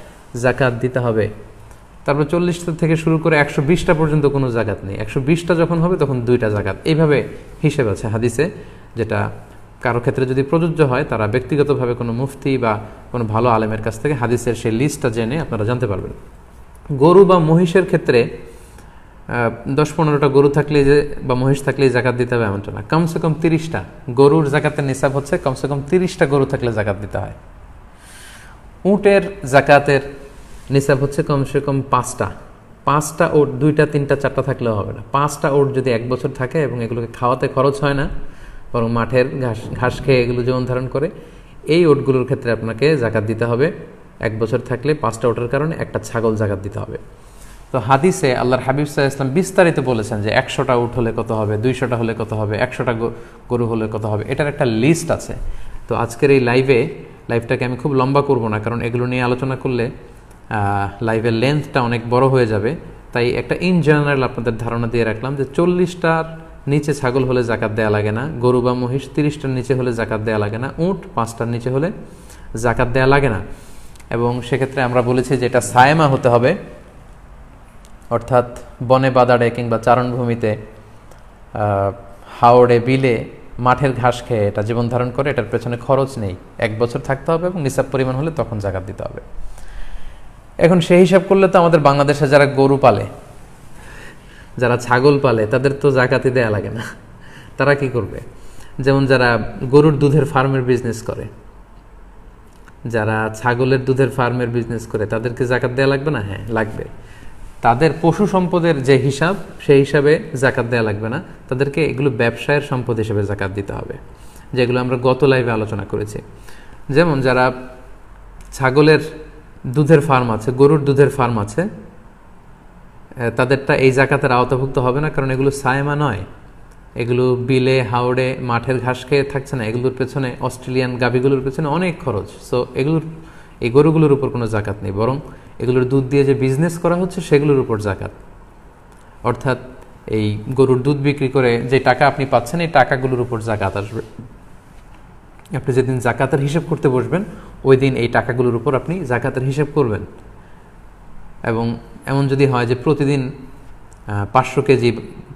জাকাত দিতে হবে। তারপর 40টা থেকে শুরু করে 120টা পর্যন্ত কোনো জাকাত নেই, 120টা যখন হবে তখন 2টা জাকাত, এইভাবে হিসেব আছে হাদিসে, যেটা কারো ক্ষেত্রে যদি প্রযোজ্য হয় তারা ব্যক্তিগতভাবে কোনো মুফতি বা কোনো ভালো আলেমের কাছ থেকে হাদিসের সেই লিস্টটা জেনে আপনারা জানতে পারবেন। গরু বা মহিষের ক্ষেত্রে 10-15টা গরু থাকলে যে বা মহিষ থাকলেই জাকাত দিতে হবে এমনটা না, কমসে কম 30টা গরুর জাকাতের নিসাব হচ্ছে কমসে কম 30টা গরু থাকলে জাকাত দিতে হয়। উটের জাকাতের নিসাব হচ্ছে কমসে কম 5টা ওট, 2টা 3টা 4টা থাকলেও হবে না, 5টা ওট যদি 1 বছর থাকে এবং এগুলোকে খাওয়াতে খরচ হয় না বরং মাঠের ঘাস খেয়ে এগুলো জীবন ধারণ করে, এই ওটগুলোর ক্ষেত্রে আপনাকে জাকাত দিতে হবে। 1 বছর থাকলে 5টা ওটের কারণে একটা ছাগল জাকাত দিতে হবে। তো হাদিসে আল্লাহর হাবিব সাল্লাল্লাহু আলাইহি ওয়াসাল্লাম বিস্তারিত বলেছেন যে 100টা উট হলে কত হবে, 200টা হলে কত হবে, 100টা গরু হলে কত হবে, এটার একটা লিস্ট আছে। তো আজকের এই লাইভটাকে আমি খুব লম্বা করব না, কারণ এগুলো নিয়ে আলোচনা করলে লাইভের লেন্থটা অনেক বড় হয়ে যাবে। তাই একটা ইন জেনারেল আপনাদের ধারণা দিয়ে রাখলাম যে 40টার নিচে ছাগল হলে জাকাত দেওয়া লাগে না, গরু বা মহিষ 30টার নিচে হলে জাকাত দেওয়া লাগে না, উট 5টার নিচে হলে জাকাত দেওয়া লাগে না। এবং সেক্ষেত্রে আমরা বলেছি যে এটা সায়েমা হতে হবে, অর্থাৎ বনে বাদাড়ে কিংবা চারণভূমিতে হাওড়ে বিলে মাঠের ঘাস খেয়ে এটা জীবন ধারণ করে, এটার পেছনে খরচ নেই, 1 বছর থাকতে হবে এবং নিসাব পরিমাণ হলে তখন জাকাত দিতে হবে। এখন সেই হিসাব করলে তো আমাদের বাংলাদেশে যারা গরু পালে, যারা ছাগল পালে, তাদের তো জাকাতই দেয়া লাগে না। তারা কি করবে? যেমন যারা গরুর দুধের ফার্মের বিজনেস করে, যারা ছাগলের দুধের ফার্মের বিজনেস করে, তাদেরকে জাকাত দেয়া লাগবে না? হ্যাঁ, লাগবে। তাদের পশু সম্পদের যে হিসাব, সেই হিসাবে জাকাত দেয়া লাগবে না, তাদেরকে এগুলো ব্যবসায়ের সম্পদ হিসেবে জাকাত দিতে হবে, যেগুলো আমরা গত লাইভে আলোচনা করেছি। যেমন যারা ছাগলের দুধের ফার্ম আছে, গরুর দুধের ফার্ম আছে, তাদেরটা এই জাকাতের আওতাভুক্ত হবে না, কারণ এগুলো সায়েমা নয়, এগুলো বিলে হাওড়ে মাঠের ঘাস খেয়ে থাকছে না, এগুলোর পেছনে অস্ট্রেলিয়ান গাভীগুলোর পেছনে অনেক খরচ। সো এই গরুগুলোর উপর কোনো জাকাত নেই, বরং এগুলোর দুধ দিয়ে যে বিজনেস করা হচ্ছে সেগুলোর উপর জাকাত। অর্থাৎ এই গরুর দুধ বিক্রি করে যে টাকা আপনি পাচ্ছেন, এই টাকাগুলোর উপর জাকাত আসবে। আপনি যেদিন জাকাতের হিসেব করতে বসবেন ওই দিন এই টাকাগুলোর উপর আপনি জাকাতের হিসেব করবেন। এবং এমন যদি হয় যে প্রতিদিন 500 কেজি,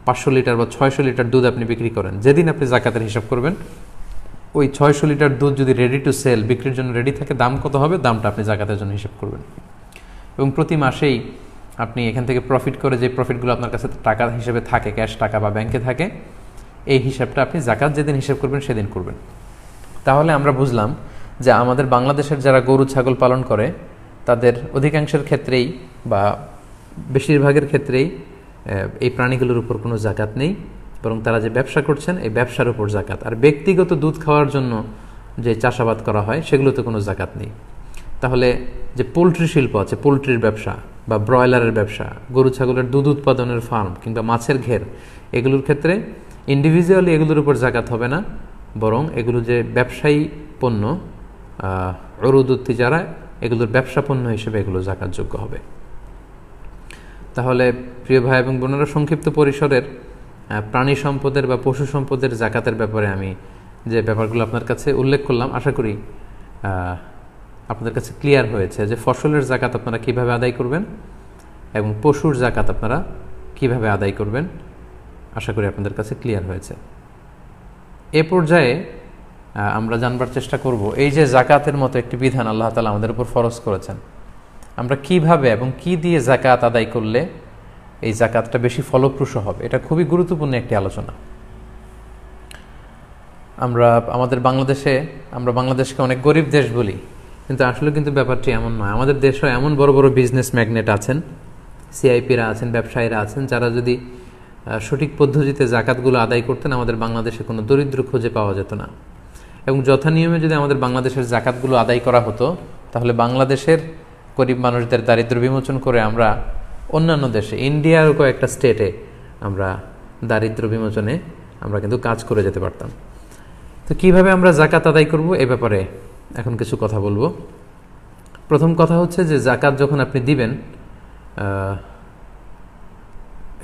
500 লিটার বা 600 লিটার দুধ আপনি বিক্রি করেন, যেদিন আপনি জাকাতের হিসাব করবেন ওই 600 লিটার দুধ যদি রেডি টু সেল, বিক্রির জন্য রেডি থাকে, দাম কত হবে, দামটা আপনি জাকাতের জন্য হিসাব করবেন। এবং প্রতি মাসেই আপনি এখান থেকে প্রফিট করে যে প্রফিটগুলো আপনার কাছে টাকা হিসেবে থাকে, ক্যাশ টাকা বা ব্যাংকে থাকে, এই হিসাবটা আপনি জাকাত যেদিন হিসাব করবেন সেদিন করবেন। তাহলে আমরা বুঝলাম যে আমাদের বাংলাদেশের যারা গরু ছাগল পালন করে তাদের অধিকাংশের ক্ষেত্রেই বা বেশিরভাগের ক্ষেত্রেই এই প্রাণীগুলোর উপর কোনো জাকাত নেই, বরং তারা যে ব্যবসা করছেন এই ব্যবসার উপর জাকাত। আর ব্যক্তিগত দুধ খাওয়ার জন্য যে চাষাবাদ করা হয় সেগুলোতে কোনো জাকাত নেই। তাহলে যে পোলট্রি শিল্প আছে, পোলট্রির ব্যবসা বা ব্রয়লারের ব্যবসা, গরু ছাগলের দুধ উৎপাদনের ফার্ম কিংবা মাছের ঘের, এগুলোর ক্ষেত্রে ইন্ডিভিজুয়ালি এগুলোর উপর জাকাত হবে না, বরং এগুলো যে ব্যবসায়ী পণ্য, উরুদুত তিজারা, এগুলোর ব্যবসা পণ্য হিসেবে এগুলো জাকাতযোগ্য হবে। তাহলে প্রিয় ভাই এবং বোনেরা, সংক্ষিপ্ত পরিসরের প্রাণী সম্পদের বা পশু সম্পদের জাকাতের ব্যাপারে আমি যে ব্যাপারগুলো আপনার কাছে উল্লেখ করলাম, আশা করি আপনাদের কাছে ক্লিয়ার হয়েছে যে ফসলের জাকাত আপনারা কিভাবে আদায় করবেন এবং পশুর জাকাত আপনারা কিভাবে আদায় করবেন। আশা করি আপনাদের কাছে ক্লিয়ার হয়েছে। এ পর্যায়ে আমরা জানবার চেষ্টা করব এই যে জাকাতের মতো একটি বিধান আল্লাহ তাআলা আমাদের উপর ফরজ করেছেন, আমরা কিভাবে এবং কি দিয়ে জাকাত আদায় করলে এই জাকাতটা বেশি ফলপ্রসূ হবে। এটা খুবই গুরুত্বপূর্ণ একটি আলোচনা। আমরা বাংলাদেশকে অনেক গরিব দেশ বলি, কিন্তু আসলে কিন্তু ব্যাপারটি এমন নয়। আমাদের দেশে এমন বড় বড় বিজনেস ম্যাগনেট আছেন, সিআইপিরা আছেন, ব্যবসায়ীরা আছেন, যারা যদি সঠিক পদ্ধতিতে জাকাতগুলো আদায় করতেন আমাদের বাংলাদেশে কোনো দরিদ্র খুঁজে পাওয়া যেত না। এবং যথানিয়মে যদি আমাদের বাংলাদেশের জাকাতগুলো আদায় করা হতো, তাহলে বাংলাদেশের গরিব মানুষদের দারিদ্র্য বিমোচন করে আমরা অন্যান্য দেশে, ইন্ডিয়ার কয়েকটা স্টেটে আমরা দারিদ্র্য বিমোচনে আমরা কিন্তু কাজ করে যেতে পারতাম। তো কিভাবে আমরা জাকাত আদায় করব এ ব্যাপারে এখন কিছু কথা বলবো। প্রথম কথা হচ্ছে যে জাকাত যখন আপনি দিবেন,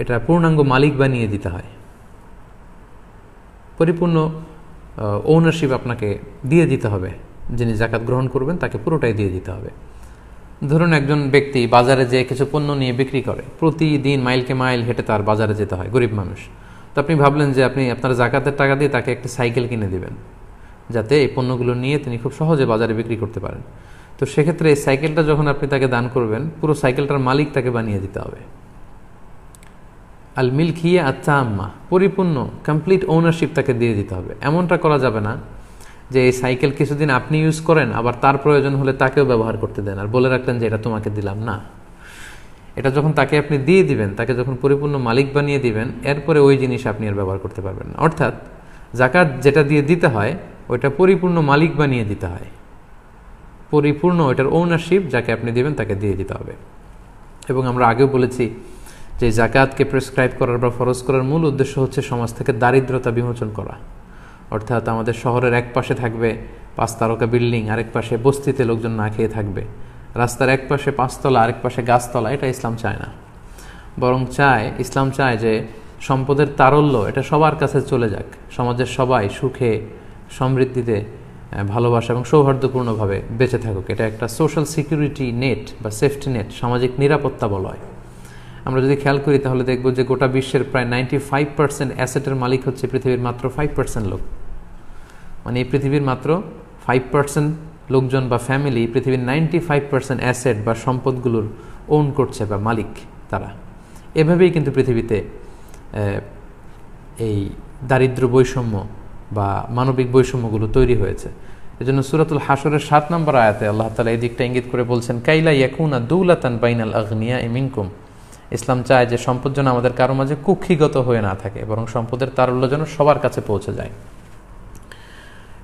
এটা পূর্ণাঙ্গ মালিক বানিয়ে দিতে হয়। পরিপূর্ণ ওনারশিপ আপনাকে দিয়ে দিতে হবে। যিনি জাকাত গ্রহণ করবেন তাকে পুরোটাই দিয়ে দিতে হবে। ধরুন একজন ব্যক্তি বাজারে যেয়ে কিছু পণ্য নিয়ে বিক্রি করে, প্রতিদিন মাইলকে মাইল হেঁটে তার বাজারে যেতে হয়, গরিব মানুষ। তো আপনি ভাবলেন যে আপনি আপনার জাকাতের টাকা দিয়ে তাকে একটা সাইকেল কিনে দিবেন, যাতে এই পণ্যগুলো নিয়ে তিনি খুব সহজে বাজারে বিক্রি করতে পারেন। তো সেক্ষেত্রে এই সাইকেলটা যখন আপনি তাকে দান করবেন, পুরো সাইকেলটার মালিক তাকে বানিয়ে দিতে হবে। আল মিলকিয়া আত-তাম্মা, পরিপূর্ণ কমপ্লিট ওনারশিপ তাকে দিয়ে দিতে হবে। এমনটা করা যাবে না যে এই সাইকেল কিছুদিন আপনি ইউজ করেন, আবার তার প্রয়োজন হলে তাকেও ব্যবহার করতে দেন আর বলে রাখলেন যে এটা তোমাকে দিলাম না। এটা যখন তাকে আপনি দিয়ে দিবেন, তাকে যখন পরিপূর্ণ মালিক বানিয়ে দিবেন, এরপরে ওই জিনিস আপনি আর ব্যবহার করতে পারবেন না। অর্থাৎ জাকাত যেটা দিয়ে দিতে হয় ওইটা পরিপূর্ণ মালিক বানিয়ে দিতে হয়। পরিপূর্ণ ওইটার ওনারশিপ যাকে আপনি দিবেন তাকে দিয়ে দিতে হবে। এবং আমরা আগেও বলেছি যে জাকাতকে প্রেসক্রাইব করার বা ফরজ করার মূল উদ্দেশ্য হচ্ছে সমাজ থেকে দারিদ্রতা বিমোচন করা। অর্থাৎ আমাদের শহরের এক পাশে থাকবে 5 তারকা বিল্ডিং, আরেক পাশে বস্তিতে লোকজন না খেয়ে থাকবে, রাস্তার এক পাশে 5 তলা আরেক পাশে গাছতলা। এটা ইসলাম চায় না। বরং ইসলাম চায় যে সম্পদের তারল্য এটা সবার কাছে চলে যাক, সমাজের সবাই সুখে সমৃদ্ধিতে ভালোবাসা এবং সৌহার্দ্যপূর্ণভাবে বেঁচে থাকুক। এটা একটা সোশ্যাল সিকিউরিটি নেট বা সেফটি নেট, সামাজিক নিরাপত্তা বলয়। আমরা যদি খেয়াল করি তাহলে দেখব যে গোটা বিশ্বের প্রায় 95% অ্যাসেটের মালিক হচ্ছে পৃথিবীর মাত্র 5% লোক। মানে এই পৃথিবীর মাত্র 5% লোকজন বা ফ্যামিলি পৃথিবীর 95% অ্যাসেট বা সম্পদগুলোর ওন করছে বা মালিক তারা। এভাবেই কিন্তু পৃথিবীতে এই দারিদ্র্য বৈষম্য বা মানবিক বৈষম্যগুলো তৈরি হয়েছে। এজন্য সূরাতুল হাশরের 7 নম্বর আয়াতে আল্লাহ তাআলা এই দিকটা ইঙ্গিত করে বলছেন, কাইলা ইয়াকুনা দুলাতান বাইনাল আগনিয়া মিনকুম। ইসলাম চায় যে সম্পদ যেন আমাদের কারো মাঝে কুক্ষিগত হয়ে না থাকে, বরং সম্পদের তারল্য যেন সবার কাছে পৌঁছে যায়।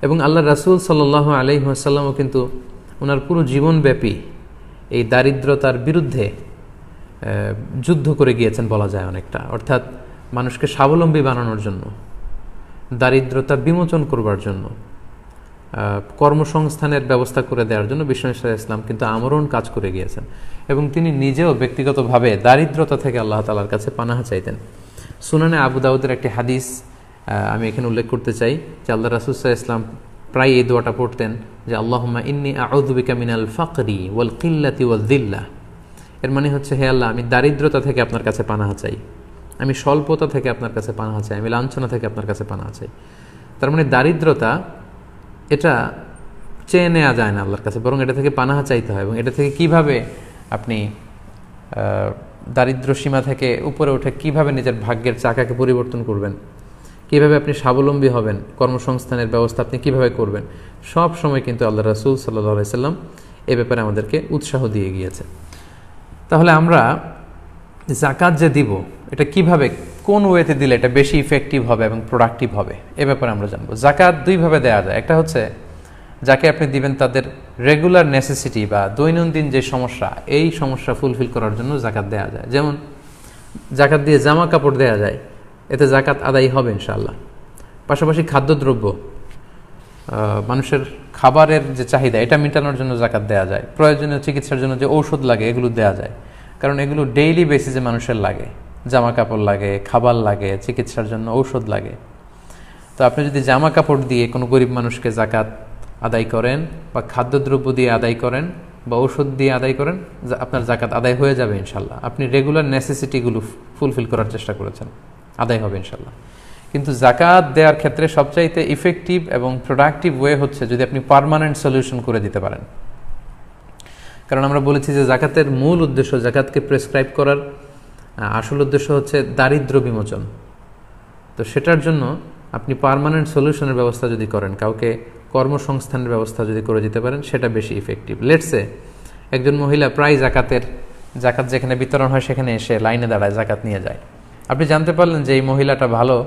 এবং আল্লাহ রাসূল সাল্লাল্লাহু আলাইহি ওয়াসাল্লামও কিন্তু ওনার পুরো জীবনব্যাপী এই দারিদ্রতার বিরুদ্ধে যুদ্ধ করে গিয়েছেন বলা যায় অনেকটা। অর্থাৎ মানুষকে স্বাবলম্বী বানানোর জন্য, দারিদ্রতা বিমোচন করবার জন্য, কর্মসংস্থানের ব্যবস্থা করে দেওয়ার জন্য বিশ্বনবী সাল্লাল্লাহু আলাইহি ওয়াসাল্লাম কিন্তু আমরণ কাজ করে গিয়েছেন। এবং তিনি নিজেও ব্যক্তিগতভাবে দারিদ্রতা থেকে আল্লাহ তাআলার কাছে পানাহা চাইতেন। সুনানে আবু দাউদের একটি হাদিস আমি এখানে উল্লেখ করতে চাই যে আল্লাহ রাসূল সাল্লাল্লাহু আলাইহি ওয়াসাল্লাম প্রায় এই দোয়াটা পড়তেন যে আল্লাহুম্মা ইন্নী আউযু বিকা মিনাল ফাকরি ওয়াল কিল্লাতি ওয়াল যিল্লাহ। এর মানে হচ্ছে, হে আল্লাহ, আমি দারিদ্রতা থেকে আপনার কাছে পানাহা চাই, আমি স্বল্পতা থেকে আপনার কাছে পানাহা চাই, আমি লাঞ্ছনা থেকে আপনার কাছে পানাহা চাই। তার মানে দারিদ্রতা এটা চেয়ে নেওয়া যায় না আল্লাহর কাছে, বরং এটা থেকে পানাহা চাইতে হয়। এবং এটা থেকে কিভাবে আপনি দারিদ্র সীমা থেকে উপরে উঠে কিভাবে নিজের ভাগ্যের চাকাকে পরিবর্তন করবেন, কিভাবে আপনি স্বাবলম্বী হবেন, কর্মসংস্থানের ব্যবস্থা আপনি কিভাবে করবেন, সব সময় কিন্তু আল্লাহ রাসূল সাল্লাল্লাহু আলাইহি ওয়াসাল্লাম এ ব্যাপারে আমাদেরকে উৎসাহ দিয়ে গিয়েছে। তাহলে আমরা জাকাত যে দিব এটা কিভাবে, কোন ওয়েতে দিলে এটা বেশি ইফেক্টিভ হবে এবং প্রোডাক্টিভ হবে, এ ব্যাপারে আমরা জানবো। জাকাত দুইভাবে দেওয়া যায়। একটা হচ্ছে যাকে আপনি দিবেন তাদের রেগুলার নেসেসিটি বা দৈনন্দিন যে সমস্যা, এই সমস্যা ফুলফিল করার জন্য জাকাত দেওয়া যায়। যেমন জাকাত দিয়ে জামা কাপড় দেওয়া যায়, এতে জাকাত আদায় হবে ইনশাআল্লাহ। পাশাপাশি খাদ্যদ্রব্য, মানুষের খাবারের যে চাহিদা এটা মেটানোর জন্য জাকাত দেওয়া যায়, প্রয়োজনীয় চিকিৎসার জন্য যে ঔষধ লাগে এগুলো দেওয়া যায়, কারণ এগুলো ডেইলি বেসিসে মানুষের লাগে, জামা কাপড় লাগে, খাবার লাগে, চিকিৎসার জন্য ঔষধ লাগে। তো আপনি যদি জামা কাপড় দিয়ে কোনো গরিব মানুষকে জাকাত আদায় করেন বা খাদ্যদ্রব্য দিয়ে আদায় করেন বা ঔষধ দিয়ে আদায় করেন, আপনার জাকাত আদায় হয়ে যাবে ইনশাল্লাহ। আপনি রেগুলার নেসেসিটিগুলো ফুলফিল করার চেষ্টা করেছেন, আদায় হবে ইনশাল্লাহ। কিন্তু জাকাত দেওয়ার ক্ষেত্রে সবচাইতে ইফেক্টিভ এবং প্রোডাক্টিভ ওয়ে হচ্ছে যদি আপনি পার্মানেন্ট সলিউশন করে দিতে পারেন। কারণ আমরা বলেছি যে জাকাতের মূল উদ্দেশ্য, জাকাতকে প্রেসক্রাইব করার আসল উদ্দেশ্য হচ্ছে দারিদ্র বিমোচন। তো সেটার জন্য আপনি পার্মানেন্ট সলিউশনের ব্যবস্থা যদি করেন, কাউকে কর্মসংস্থানের ব্যবস্থা যদি করে দিতে পারেন, সেটা বেশি ইফেক্টিভ। লেটসে একজন মহিলা প্রায় জাকাত যেখানে বিতরণ হয় সেখানে এসে লাইনে দাঁড়ায়, জাকাত নিয়ে যায়। আপনি জানতে পারলেন যে এই মহিলাটা ভালো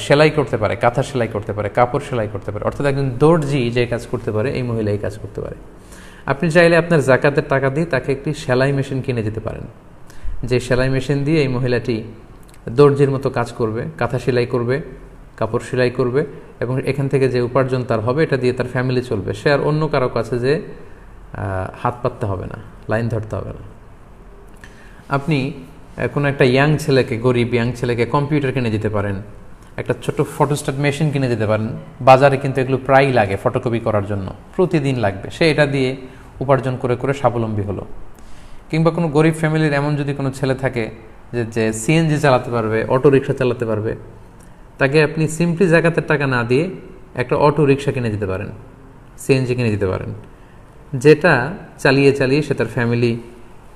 সেলাই করতে পারে, কাঁথা সেলাই করতে পারে, কাপড় সেলাই করতে পারে, অর্থাৎ একজন দর্জি যে কাজ করতে পারে এই মহিলা এই কাজ করতে পারে। আপনি চাইলে আপনার জাকাতের টাকা দিয়ে তাকে একটি সেলাই মেশিন কিনে দিতে পারেন, যে সেলাই মেশিন দিয়ে এই মহিলাটি দর্জির মতো কাজ করবে, কাঁথা সেলাই করবে, কাপড় সেলাই করবে, এবং এখান থেকে যে উপার্জন তার হবে এটা দিয়ে তার ফ্যামিলি চলবে। সে আর অন্য কারো কাছে যে হাত পাততে হবে না, লাইন ধরতে হবে না। আপনি কোনো একটা ইয়াং ছেলেকে, গরিব ইয়াং ছেলেকে কম্পিউটার কিনে দিতে পারেন, একটা ছোট ফটোস্ট্যাট মেশিন কিনে দিতে পারেন। বাজারে কিন্তু এগুলো প্রায়ই লাগে ফটোকপি করার জন্য, প্রতিদিন লাগবে, সে এটা দিয়ে উপার্জন করে করে স্বাবলম্বী হলো। কিংবা কোনো গরিব ফ্যামিলির এমন যদি কোনো ছেলে থাকে যে সিএনজি চালাতে পারবে, অটো রিক্সা চালাতে পারবে, তাকে আপনি সিম্পলি জাকাতের টাকা না দিয়ে একটা অটো রিক্সা কিনে দিতে পারেন, সিএনজি কিনে দিতে পারেন, যেটা চালিয়ে চালিয়ে সে তার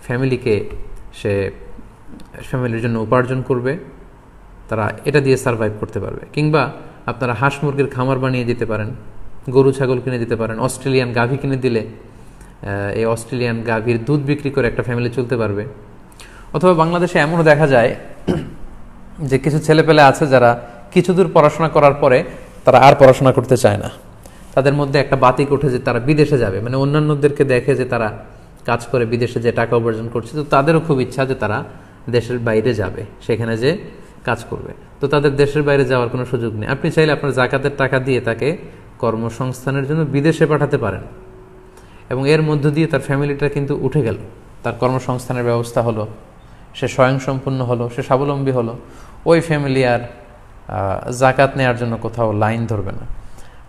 ফ্যামিলিকে সে ফ্যামিলির জন্য উপার্জন করবে, তারা এটা দিয়ে সারভাইভ করতে পারবে। কিংবা আপনারা হাঁস মুরগির খামার বানিয়ে দিতে পারেন, গরু ছাগল কিনে দিতে পারেন, অস্ট্রেলিয়ান গাভী কিনে দিলে এই অস্ট্রেলিয়ান গাভীর দুধ বিক্রি করে একটা ফ্যামিলি চলতে পারবে। অথবা বাংলাদেশে এমনও দেখা যায় যে কিছু ছেলেপেলে আছে যারা কিছু দূর পড়াশোনা করার পরে তারা আর পড়াশোনা করতে চায় না, তাদের মধ্যে একটা বাতিক ওঠে যে তারা বিদেশে যাবে, মানে অন্যান্যদেরকে দেখে যে তারা কাজ করে বিদেশে যে টাকা উপার্জন করছে, তো তাদেরও খুব ইচ্ছা যে তারা দেশের বাইরে যাবে, সেখানে যে কাজ করবে। তো তাদের দেশের বাইরে যাওয়ার কোনো সুযোগ নেই। আপনি চাইলে আপনার জাকাতের টাকা দিয়ে তাকে কর্মসংস্থানের জন্য বিদেশে পাঠাতে পারেন, এবং এর মধ্য দিয়ে তার ফ্যামিলিটা কিন্তু উঠে গেল, তার কর্মসংস্থানের ব্যবস্থা হলো, সে স্বয়ংসম্পূর্ণ হলো, সে স্বাবলম্বী হলো। ওই ফ্যামিলি আর জাকাত নেওয়ার জন্য কোথাও লাইন ধরবে না।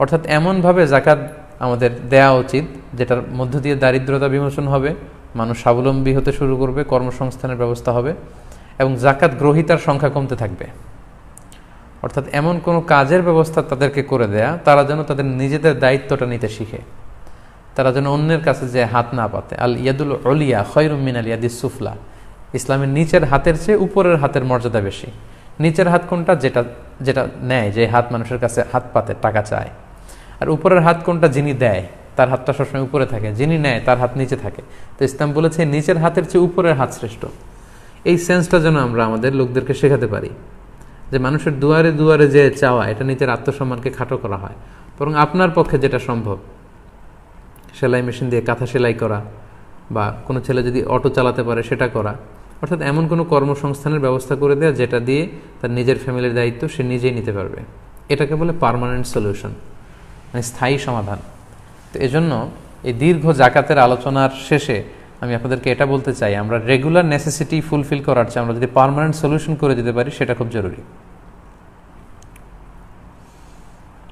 অর্থাৎ এমনভাবে জাকাত আমাদের দেয়া উচিত যেটার মধ্য দিয়ে দারিদ্রতা বিমোচন হবে, মানুষ স্বাবলম্বী হতে শুরু করবে, কর্মসংস্থানের ব্যবস্থা হবে, এবং জাকাত গ্রহীতার সংখ্যা কমতে থাকবে। অর্থাৎ এমন কোনো কাজের ব্যবস্থা তাদেরকে করে দেয়া, তারা যেন তাদের নিজেদের দায়িত্বটা নিতে শিখে, তারা যেন অন্যের কাছে যে হাত না পাতে। আল ইয়াদুল উলিয়া খায়রুম মিনাল ইয়াদিস সুফলা, ইসলামের নিচের হাতের চেয়ে উপরের হাতের মর্যাদা বেশি। নিচের হাত কোনটা? যেটা নেয়, যে হাত মানুষের কাছে হাত পাতে, টাকা চায়। আর উপরের হাত কোনটা? যিনি দেয়, তার হাতটা সবসময় উপরে থাকে, যিনি নেয় তার হাত নিচে থাকে। তো ইসলাম বলেছে নিচের হাতের চেয়ে উপরের হাত শ্রেষ্ঠ। এই সেন্সটা যেন আমরা আমাদের লোকদেরকে শেখাতে পারি, যে মানুষের দুয়ারে দুয়ারে যে চাওয়া, এটা নিজের আত্মসম্মানকে খাটো করা হয়। বরং আপনার পক্ষে যেটা সম্ভব, সেলাই মেশিন দিয়ে কাঁথা সেলাই করা, বা কোনো ছেলে যদি অটো চালাতে পারে সেটা করা, অর্থাৎ এমন কোনো কর্মসংস্থানের ব্যবস্থা করে দেওয়া যেটা দিয়ে তার নিজের ফ্যামিলির দায়িত্ব সে নিজেই নিতে পারবে। এটাকে বলে পার্মানেন্ট সলিউশন, মানে স্থায়ী সমাধান। তো এজন্য এই দীর্ঘ জাকাতের আলোচনার শেষে আমি আপনাদেরকে এটা বলতে চাই, আমরা রেগুলার নেসেসিটি ফুলফিল করার চেয়ে আমরা যদি পার্মানেন্ট সলিউশন করে দিতে পারি সেটা খুব জরুরি।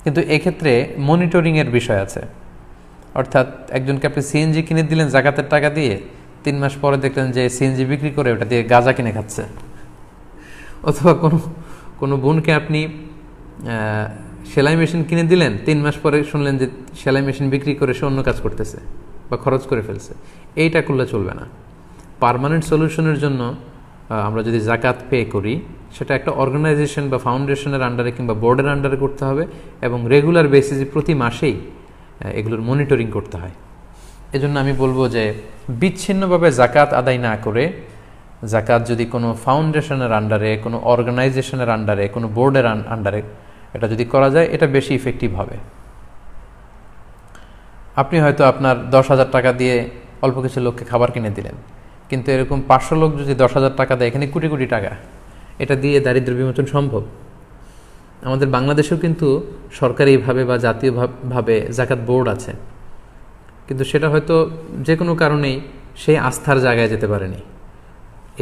কিন্তু এক্ষেত্রে মনিটরিংয়ের বিষয় আছে। অর্থাৎ একজনকে আপনি সিএনজি কিনে দিলেন জাকাতের টাকা দিয়ে, 3 মাস পরে দেখলেন যে সিএনজি বিক্রি করে ওটা দিয়ে গাঁজা কিনে খাচ্ছে। অথবা কোনো বোনকে আপনি সেলাই মেশিন কিনে দিলেন, 3 মাস পরে শুনলেন যে সেলাই মেশিন বিক্রি করে সে অন্য কাজ করতেছে বা খরচ করে ফেলছে। এইটা করলে চলবে না। পার্মানেন্ট সলিউশনের জন্য আমরা যদি জাকাত পে করি, সেটা একটা অর্গানাইজেশন বা ফাউন্ডেশনের আন্ডারে কিংবা বোর্ডের আন্ডারে করতে হবে, এবং রেগুলার বেসিসে প্রতি মাসেই এগুলোর মনিটরিং করতে হয়। এজন্য আমি বলবো যে বিচ্ছিন্নভাবে জাকাত আদায় না করে, জাকাত যদি কোনো ফাউন্ডেশনের আন্ডারে, কোনো অর্গানাইজেশনের আন্ডারে, কোনো বোর্ডের আন্ডারে এটা যদি করা যায়, এটা বেশি ইফেক্টিভ হবে। আপনি হয়তো আপনার 10,000 টাকা দিয়ে অল্প কিছু লোককে খাবার কিনে দিলেন, কিন্তু এরকম 500 লোক যদি 10,000 টাকা দেয়, এখানে কোটি কোটি টাকা, এটা দিয়ে দারিদ্র্য বিমোচন সম্ভব। আমাদের বাংলাদেশেও কিন্তু সরকারিভাবে বা জাতীয়ভাবে জাকাত বোর্ড আছে, কিন্তু সেটা হয়তো যে কোনো কারণেই সেই আস্থার জায়গায় যেতে পারেনি।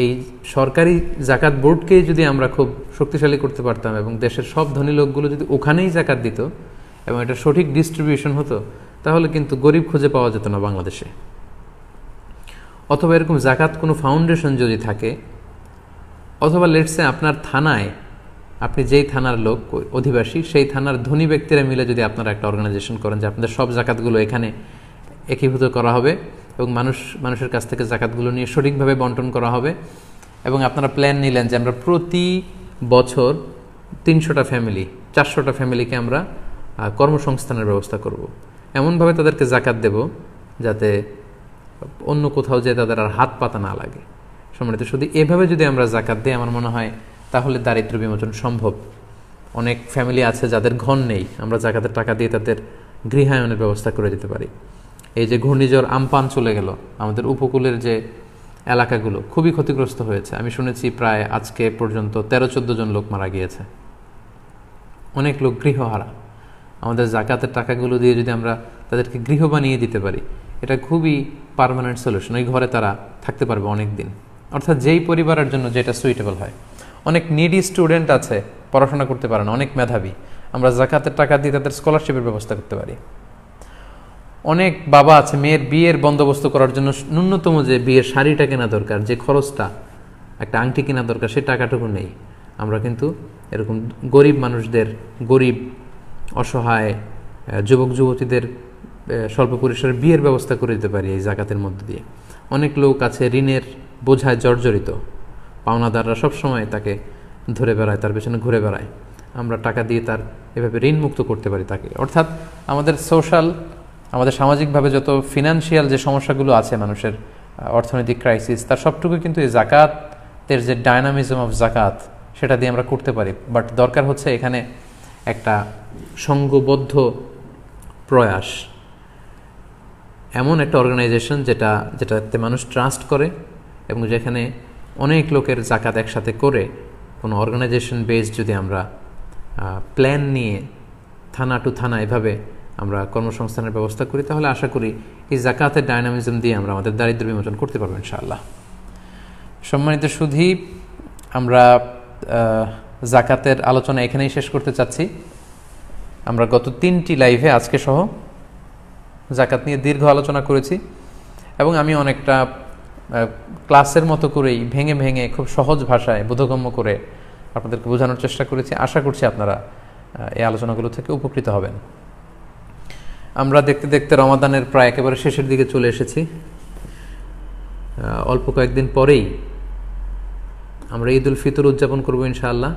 এই সরকারি জাকাত বোর্ডকেই যদি আমরা খুব শক্তিশালী করতে পারতাম এবং দেশের সব ধনী লোকগুলো যদি ওখানেই জাকাত দিত এবং এটা সঠিক ডিস্ট্রিবিউশন হতো, তাহলে কিন্তু গরিব খুঁজে পাওয়া যেত না বাংলাদেশে। অথবা এরকম জাকাত কোনো ফাউন্ডেশন যদি থাকে, অথবা লেটসে আপনার থানায়, আপনি যেই থানার লোক অধিবাসী, সেই থানার ধনী ব্যক্তিরা মিলে যদি আপনারা একটা অর্গানাইজেশন করেন যে আপনাদের সব জাকাতগুলো এখানে একীভূত করা হবে এবং মানুষের কাছ থেকে জাকাতগুলো নিয়ে সঠিকভাবে বন্টন করা হবে, এবং আপনারা প্ল্যান নিলেন যে আমরা প্রতি বছর 300টা ফ্যামিলি, 400টা ফ্যামিলিকে আমরা কর্মসংস্থানের ব্যবস্থা করব। এমনভাবে তাদেরকে জাকাত দেব যাতে অন্য কোথাও যে তাদের আর হাত পাতা না লাগে। সম্মানিত শুধু এভাবে যদি আমরা জাকাত দিই, আমার মনে হয় তাহলে দারিদ্র্য বিমোচন সম্ভব। অনেক ফ্যামিলি আছে যাদের ঘর নেই, আমরা জাকাতের টাকা দিয়ে তাদের গৃহায়নের ব্যবস্থা করে দিতে পারি। এই যে ঘূর্ণিঝড় আমপান চলে গেল, আমাদের উপকূলের যে এলাকাগুলো খুবই ক্ষতিগ্রস্ত হয়েছে। আমি শুনেছি প্রায় আজকে পর্যন্ত 13-14 জন লোক মারা গিয়েছে, অনেক লোক গৃহহারা। আমাদের জাকাতের টাকাগুলো দিয়ে যদি আমরা তাদেরকে গৃহ বানিয়ে দিতে পারি, এটা খুবই পার্মানেন্ট সলিউশন। ওই ঘরে তারা থাকতে পারবে অনেক দিন, অর্থাৎ যেই পরিবারের জন্য যেটা সুইটেবল হয়। অনেক নিডি স্টুডেন্ট আছে, পড়াশোনা করতে পারে না, অনেক মেধাবী, আমরা জাকাতের টাকা দিয়ে তাদের স্কলারশিপের ব্যবস্থা করতে পারি। অনেক বাবা আছে, মেয়ের বিয়ের বন্দোবস্ত করার জন্য ন্যূনতম যে বিয়ের শাড়িটা কেনা দরকার, যে খরচটা, একটা আংটি কেনা দরকার, সেই টাকাটুকু নেই। আমরা কিন্তু এরকম গরিব মানুষদের, গরিব অসহায় যুবক যুবতীদের স্বল্প পরিসরের বিয়ের ব্যবস্থা করে দিতে পারি এই জাকাতের মধ্য দিয়ে। অনেক লোক আছে ঋণের বোঝায় জর্জরিত, পাওনাদাররা সবসময় তাকে ধরে বেড়ায়, তার পেছনে ঘুরে বেড়ায়। আমরা টাকা দিয়ে তার এভাবে ঋণ মুক্ত করতে পারি তাকে। অর্থাৎ আমাদের আমাদের সামাজিকভাবে যত ফিনান্সিয়াল যে সমস্যাগুলো আছে মানুষের, অর্থনৈতিক ক্রাইসিস, তার সবটুকু কিন্তু এই জাকাতের যে ডায়নামিজম অফ জাকাত, সেটা দিয়ে আমরা করতে পারি। বাট দরকার হচ্ছে এখানে একটা সংঘবদ্ধ প্রয়াস, এমন একটা অর্গানাইজেশন যেটাতে মানুষ ট্রাস্ট করে এবং যেখানে অনেক লোকের জাকাত একসাথে করে কোনো অর্গানাইজেশন বেসড যদি আমরা প্ল্যান নিয়ে থানা টু থানা এভাবে আমরা কর্মসংস্থানের ব্যবস্থা করি, তাহলে আশা করি এই জাকাতের ডায়নামিজম দিয়ে আমরা আমাদের দারিদ্র্য বিমোচন করতে পারবো ইনশাআল্লাহ। সম্মানিত সুধী, আমরা জাকাতের আলোচনা এখানেই শেষ করতে চাচ্ছি। আমরা গত 3টি লাইভে আজকে সহ জাকাত নিয়ে দীর্ঘ আলোচনা করেছি এবং আমি অনেকটা ক্লাসের মতো করেই ভেঙে ভেঙে খুব সহজ ভাষায় বোধগম্য করে আপনাদেরকে বোঝানোর চেষ্টা করেছি। আশা করছি আপনারা এই আলোচনাগুলো থেকে উপকৃত হবেন। আমরা দেখতে দেখতে রমাদানের প্রায় একেবারে শেষের দিকে চলে এসেছি। অল্প কয়েকদিন পরেই আমরা ঈদ উল ফিতর উদযাপন করবো ইনশাআল্লাহ।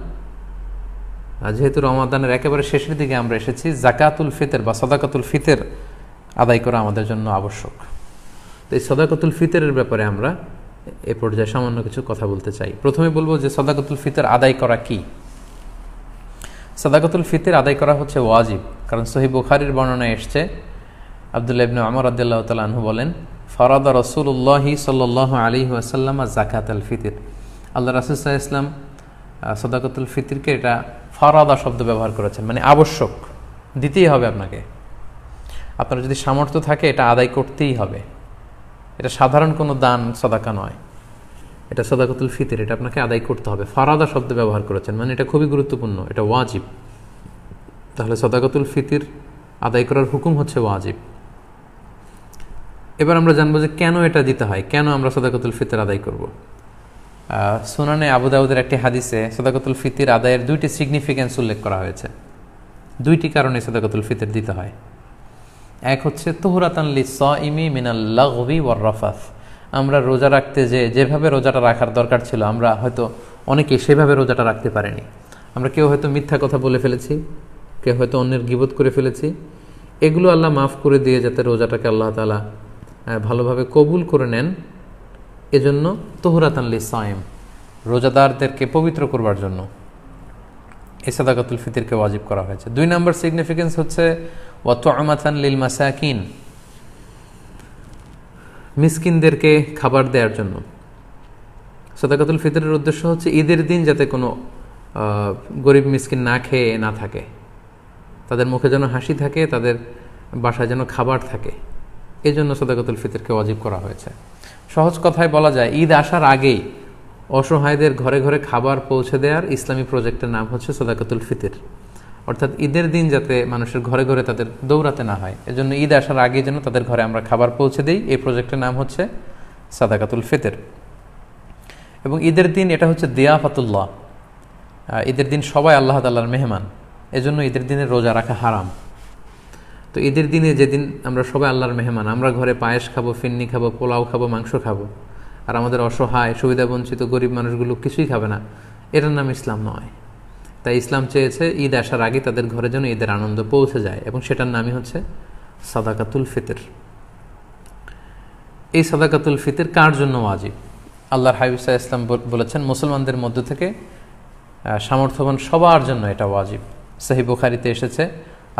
যেহেতু রমাদানের একেবারে শেষের দিকে আমরা এসেছি, জাকাতুল ফিতর বা সাদাকাতুল ফিতর আদায় করা আমাদের জন্য আবশ্যক। তো এই সাদাকাতুল ফিতরের ব্যাপারে আমরা এ পর্যায়ে সামান্য কিছু কথা বলতে চাই। প্রথমে বলবো যে সাদাকাতুল ফিতর আদায় করা কি। সাদাকাতুল ফিতর আদায় করা হচ্ছে ওয়াজিব, কারণ সহিহ বুখারীর বর্ণনায় এসছে, আব্দুল্লাহ ইবনে ওমর রাদিয়াল্লাহু তাআলা আনহু বলেন, ফারাদা রাসূলুল্লাহ সাল্লাল্লাহু আলাইহি ওয়াসাল্লাম যাকাতুল ফিতর। আল্লাহ রাসূল সাল্লাল্লাহু আলাইহি ওয়াসাল্লাম সাদাকাতুল ফিতরকে এটা ফারাদা শব্দ ব্যবহার করেছেন, মানে আবশ্যক, দিতেই হবে আপনাকে। আপনার যদি সামর্থ্য থাকে এটা আদায় করতেই হবে। এটা সাধারণ কোনো দান সাদাকা নয়, এটা সাদাকাতুল ফিতর, এটা আপনাকে আদায় করতে হবে। ফারাদা শব্দ ব্যবহার করেছেন, মানে এটা খুবই গুরুত্বপূর্ণ, এটা ওয়াজিব। তাহলে সাদাকাতুল ফিতর আদায় করার হুকুম হচ্ছে ওয়াজিব। এবার আমরা জানবো যে কেন এটা দিতে হয়, কেন আমরা সাদাকাতুল ফিতর আদায় করব। সুনানে আবু দাউদের একটি হাদিসে সাদাকাতুল ফিতর আদায়ের 2টি সিগনিফিক্যান্স উল্লেখ করা হয়েছে। 2টি কারণে সাদাকাতুল ফিতর দিতে হয়। এক হচ্ছে তুহরাতান লিস-সাইমি মিনাল লাগবি ওয়ার রাফাস। আমরা রোজা রাখতে যেভাবে রোজাটা রাখার দরকার ছিল, আমরা হয়তো অনেকে সেভাবে রোজাটা রাখতে পারিনি। আমরা কেউ হয়তো মিথ্যা কথা বলে ফেলেছি, কেউ হয়তো অন্যের গীবত করে ফেলেছি। এগুলো আল্লাহ মাফ করে দিয়ে যাতে রোজাটাকে আল্লাহ তাআলা ভালোভাবে কবুল করে নেন, এজন্য তুহরাতান লিস-সাইম, রোজাদারদেরকে পবিত্র করবার জন্য এই সাদাকাতুল ফিতরকে ওয়াজিব করা হয়েছে। 2 নম্বর সিগনিফিকেন্স হচ্ছে ওয়া তু'মাতান লিল মাসাকিন, মিসকিনদেরকে খাবার দেওয়ার জন্য। সাদাকাতুল ফিতরের উদ্দেশ্য হচ্ছে ঈদের দিন যাতে কোনো গরিব মিসকিন না খেয়ে না থাকে, তাদের মুখে যেন হাসি থাকে, তাদের বাসায় যেন খাবার থাকে, এই জন্য সাদাকাতুল ফিতরকে ওয়াজিব করা হয়েছে। সহজ কথায় বলা যায়, ঈদ আসার আগেই অসহায়দের ঘরে ঘরে খাবার পৌঁছে দেওয়ার ইসলামী প্রজেক্টের নাম হচ্ছে সাদাকাতুল ফিতর। অর্থাৎ ঈদের দিন যাতে মানুষের ঘরে ঘরে তাদের দৌড়াতে না হয়, এজন্য ঈদ আসার আগে যেন তাদের ঘরে আমরা খাবার পৌঁছে দিই, এই প্রজেক্টের নাম হচ্ছে সাদাকাতুল ফিতর। এবং ঈদের দিন এটা হচ্ছে দিয়াফাতুল্লাহ, ঈদের দিন সবাই আল্লাহ তাআলার মেহমান, এজন্য ঈদের দিনে রোজা রাখা হারাম। তো ঈদের দিনে যেদিন আমরা সবাই আল্লাহর মেহমান, আমরা ঘরে পায়েস খাবো, ফিন্নি খাবো, পোলাও খাবো, মাংস খাবো, আর আমাদের অসহায় সুবিধাবঞ্চিত গরিব মানুষগুলো কিছুই খাবে না, এটার নাম ইসলাম নয়। তাই ইসলাম চেয়েছে ঈদ আসার আগে তাদের ঘরে যেন ঈদের আনন্দ পৌঁছে যায়, এবং সেটার নামই হচ্ছে সাদাকাতুল ফিতর। এই সাদাকাতুল ফিতর কার জন্য ওয়াজিব? আল্লাহর হাবিব সাল্লাল্লাহু আলাইহি ওয়াসাল্লাম বলেছেন, মুসলমানদের মধ্য থেকে সামর্থ্যবান সবার জন্য এটা ওয়াজিব। সহিহ বুখারীতে এসেছে,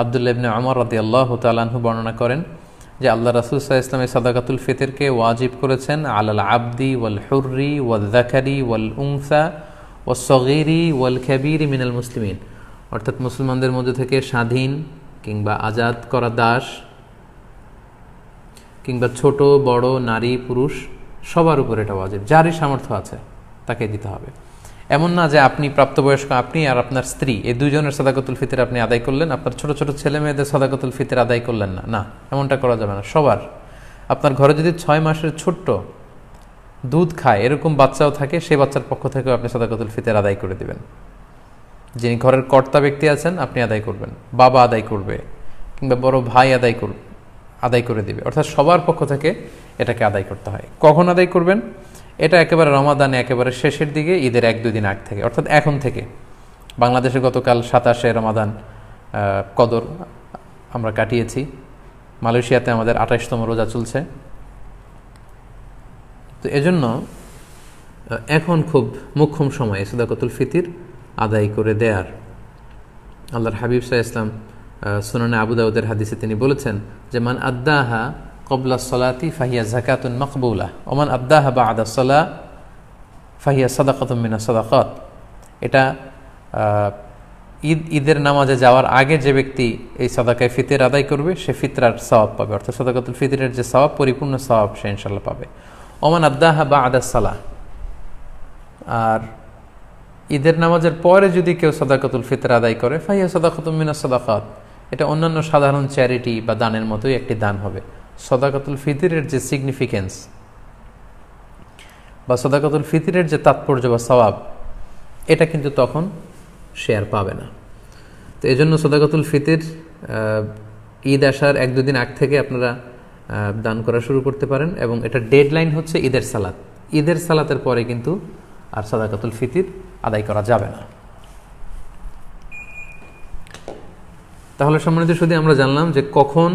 আব্দুল্লাহ ইবনে ওমর রাদিয়াল্লাহু তাআলা আনহু বর্ণনা করেন যে আল্লাহ রাসূল সাল্লাল্লাহু আলাইহি ওয়াসাল্লাম সাদাকাতুল ফিতরকে ওয়াজিব করেছেন আলাল আবদি ওয়াল হুররি ওয়াল যাকারি ওয়াল উনসা ওয়াস সগীরি ওয়াল কাবীরি মিনাল মুসলিমিন। অর্থাৎ মুসলমানদের মধ্যে থেকে স্বাধীন কিংবা আজাদ করা দাস কিংবা ছোট বড় নারী পুরুষ সবার উপর এটা ওয়াজিব, যারই সামর্থ্য আছে তাকে দিতে হবে। এমন না যে আপনি প্রাপ্তবয়স্ক, আপনি আর আপনার স্ত্রী এই দুজনের সাদাকাতুল ফিতর আপনি আদায় করলেন, আপনার ছোট ছোট ছেলে মেয়েদের সাদাকাতুল ফিতর আদায় করলেন না, না, এমনটা করা যাবে না। সবার, আপনার ঘরে যদি 6 মাসের ছোট্ট দুধ খায় এরকম বাচ্চাও থাকে, সেই বাচ্চার পক্ষ থেকেও আপনি সাদাকাতুল ফিতর আদায় করে দিবেন। যিনি ঘরের কর্তা ব্যক্তি আছেন আপনি আদায় করবেন, বাবা আদায় করবে, কিংবা বড় ভাই আদায় করে দিবে। অর্থাৎ সবার পক্ষ থেকে এটাকে আদায় করতে হয়। কখন আদায় করবেন? এটা একেবারে রমাদানে একেবারে শেষের দিকে, ঈদের 1-2 দিন আগ থেকে, অর্থাৎ এখন থেকে। বাংলাদেশে গতকাল 27শে রমাদান কদর আমরা কাটিয়েছি, মালয়েশিয়াতে আমাদের 28তম রোজা চলছে। তো এজন্য এখন খুব মোক্ষম সময় সাদাকাতুল ফিতর আদায় করে দেয়ার। আল্লাহর হাবিব সাল্লাল্লাহু আলাইহি ওয়াসাল্লাম সুনানে আবু দাউদের হাদিসে তিনি বলেছেন যে মান আদ্দাহা ক্বাবলা সলাতি ফাহিয়া যাকাতুন মাকবুলা ওয়া মান আদ্দাহা বা'দা সলাহ ফাহিয়া সাদাকাতুম মিনাস সাদাকাত। এটা ঈদের নামাজে যাওয়ার আগে যে ব্যক্তি এই সাদাকায়ে ফিতর আদায় করবে সে ফিতরার সওয়াব পাবে, অর্থাৎ সাদাকাতুল ফিতরের যে সওয়াব, পরিপূর্ণ সওয়াব সে ইনশাআল্লাহ পাবে। ওয়া মান আদ্দাহা বা'দা সালাহ, আর ঈদের নামাজের পরে যদি কেউ সাদাকাতুল ফিতর আদায় করে ফাহিয়া সাদাকাতুম মিনাস সাদাকাত, এটা অন্যান্য সাধারণ চ্যারিটি বা দানের মতোই একটি দান হবে। সাদাকাতুল ফিতরের যে সিগনিফিকেন্স বা সাদাকাতুল ফিতরের যে তাৎপর্য বা সওয়াব, এটা কিন্তু তখন সে আর পাবে না। তো এই জন্য সাদাকাতুল ফিতর ঈদ আসার 1-2 দিন আগ থেকে আপনারা দান করা শুরু করতে পারেন, এবং এটা ডেডলাইন হচ্ছে ঈদের সালাত। ঈদের সালাতের পরে কিন্তু আর সাদাকাতুল ফিতর আদায় করা যাবে না। তাহলে সম্মানিত শুধু আমরা জানলাম যে কখন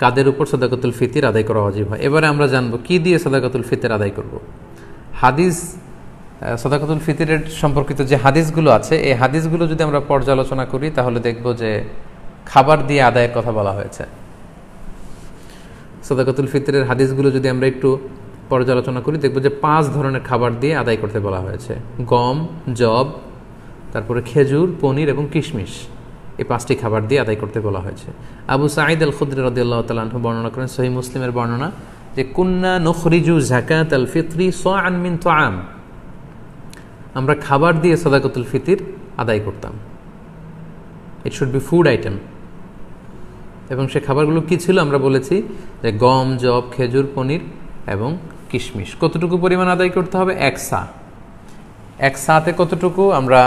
কাদের উপর সাদাকাতুল ফিতর আদায় করা ওয়াজিব হয়। এবারে আমরা জানবো কি দিয়ে সাদাকাতুল ফিতর আদায় করব। হাদিস, সাদাকাতুল ফিতরের সম্পর্কিত যে হাদিসগুলো আছে, এই হাদিসগুলো যদি আমরা পর্যালোচনা করি তাহলে দেখব যে খাবার দিয়ে আদায়ের কথা বলা হয়েছে। সাদাকাতুল ফিতরের হাদিসগুলো যদি আমরা একটু পর্যালোচনা করি দেখব যে 5 ধরনের খাবার দিয়ে আদায় করতে বলা হয়েছে। গম, যব, তারপরে খেজুর, পনির এবং কিশমিশ, এই 5টি খাবার দিয়ে আদায় করতে বলা হয়েছে। আবু সাঈদ আল খুদরি রাদিয়াল্লাহু তাআলা আনহু বর্ণনা করেন, সহিহ মুসলিমের বর্ণনা, যে কুন্না নুখরিজু যাকাতাল ফিতরি সাআন মিন তুআম, আমরা খাবার দিয়ে সাদাকাতুল ফিতর আদায় করতাম। It should be food item. এবং সে খাবারগুলো কি ছিল আমরা বলেছি যে গম, যব, খেজুর, পনির এবং কিশমিশ। কতটুকু পরিমাণ আদায় করতে হবে? 1 সা। 1 সাতে কতটুকু? আমরা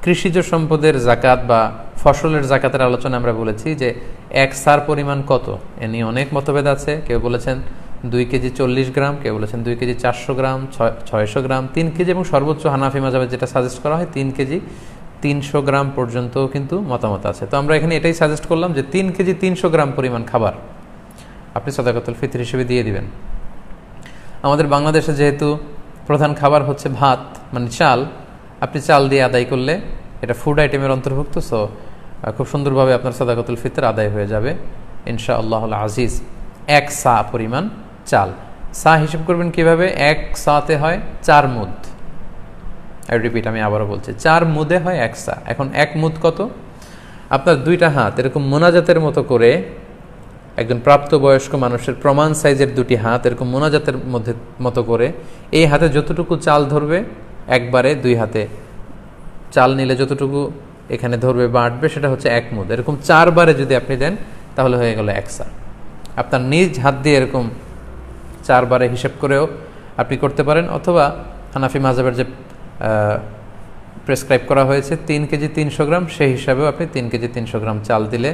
কৃষিজ সম্পদের জাকাত বা ফসলের জাকাতের আলোচনা আমরা বলেছি যে 1 সার পরিমাণ কত, এ নিয়ে অনেক মতভেদ আছে। কেউ বলেছেন 2 কেজি 40 গ্রাম, কেউ বলেছেন 2 কেজি 400 গ্রাম, 600 গ্রাম, 3 কেজি, এবং সর্বোচ্চ হানাফি মাযহাবে যেটা সাজেস্ট করা হয় 3 কেজি 300 গ্রাম পর্যন্ত কিন্তু মতামত আছে। তো আমরা এখানে এটাই সাজেস্ট করলাম যে 3 কেজি 300 গ্রাম পরিমাণ খাবার আপনি সাদাকাতুল ফিতর হিসেবে দিয়ে দিবেন। আমাদের বাংলাদেশে যেহেতু প্রধান খাবার হচ্ছে ভাত, মানে চাল, আপনি চাল দিয়ে আদায় করলে এটা ফুড আইটেমের অন্তর্ভুক্ত। সো খুব সুন্দরভাবে আপনার সাদাকাতুল ফিতর আদায় হয়ে যাবে ইনশাআল্লাহুল আজিজ। 1 সা পরিমাণ চাল। সা হিসেব করবেন কিভাবে? 1 সাতে হয় 4 মুদ। আই রিপিট, আমি আবারও বলছি, 4 মুদে হয় 1 সা। এখন 1 মুদ কত? আপনার 2টা হাত এরকম মোনাজাতের মতো করে, একজন প্রাপ্তবয়স্ক মানুষের প্রমাণ সাইজের 2টি হাত এরকম মোনাজাতের মতো করে, এই হাতে যতটুকু চাল ধরবে, একবারে 2 হাতে চাল নিলে যতটুকু এখানে ধরবে বা আঁটবে, সেটা হচ্ছে 1 মুদ। এরকম 4 বারে যদি আপনি দেন তাহলে হয়ে গেল 1 সা। আপনার নিজ হাত দিয়ে এরকম 4 বারে হিসেব করেও আপনি করতে পারেন, অথবা হানাফি মাযহাবের যে প্রেসক্রাইব করা হয়েছে 3 কেজি 300 গ্রাম, সেই হিসাবেও আপনি 3 কেজি 300 গ্রাম চাল দিলে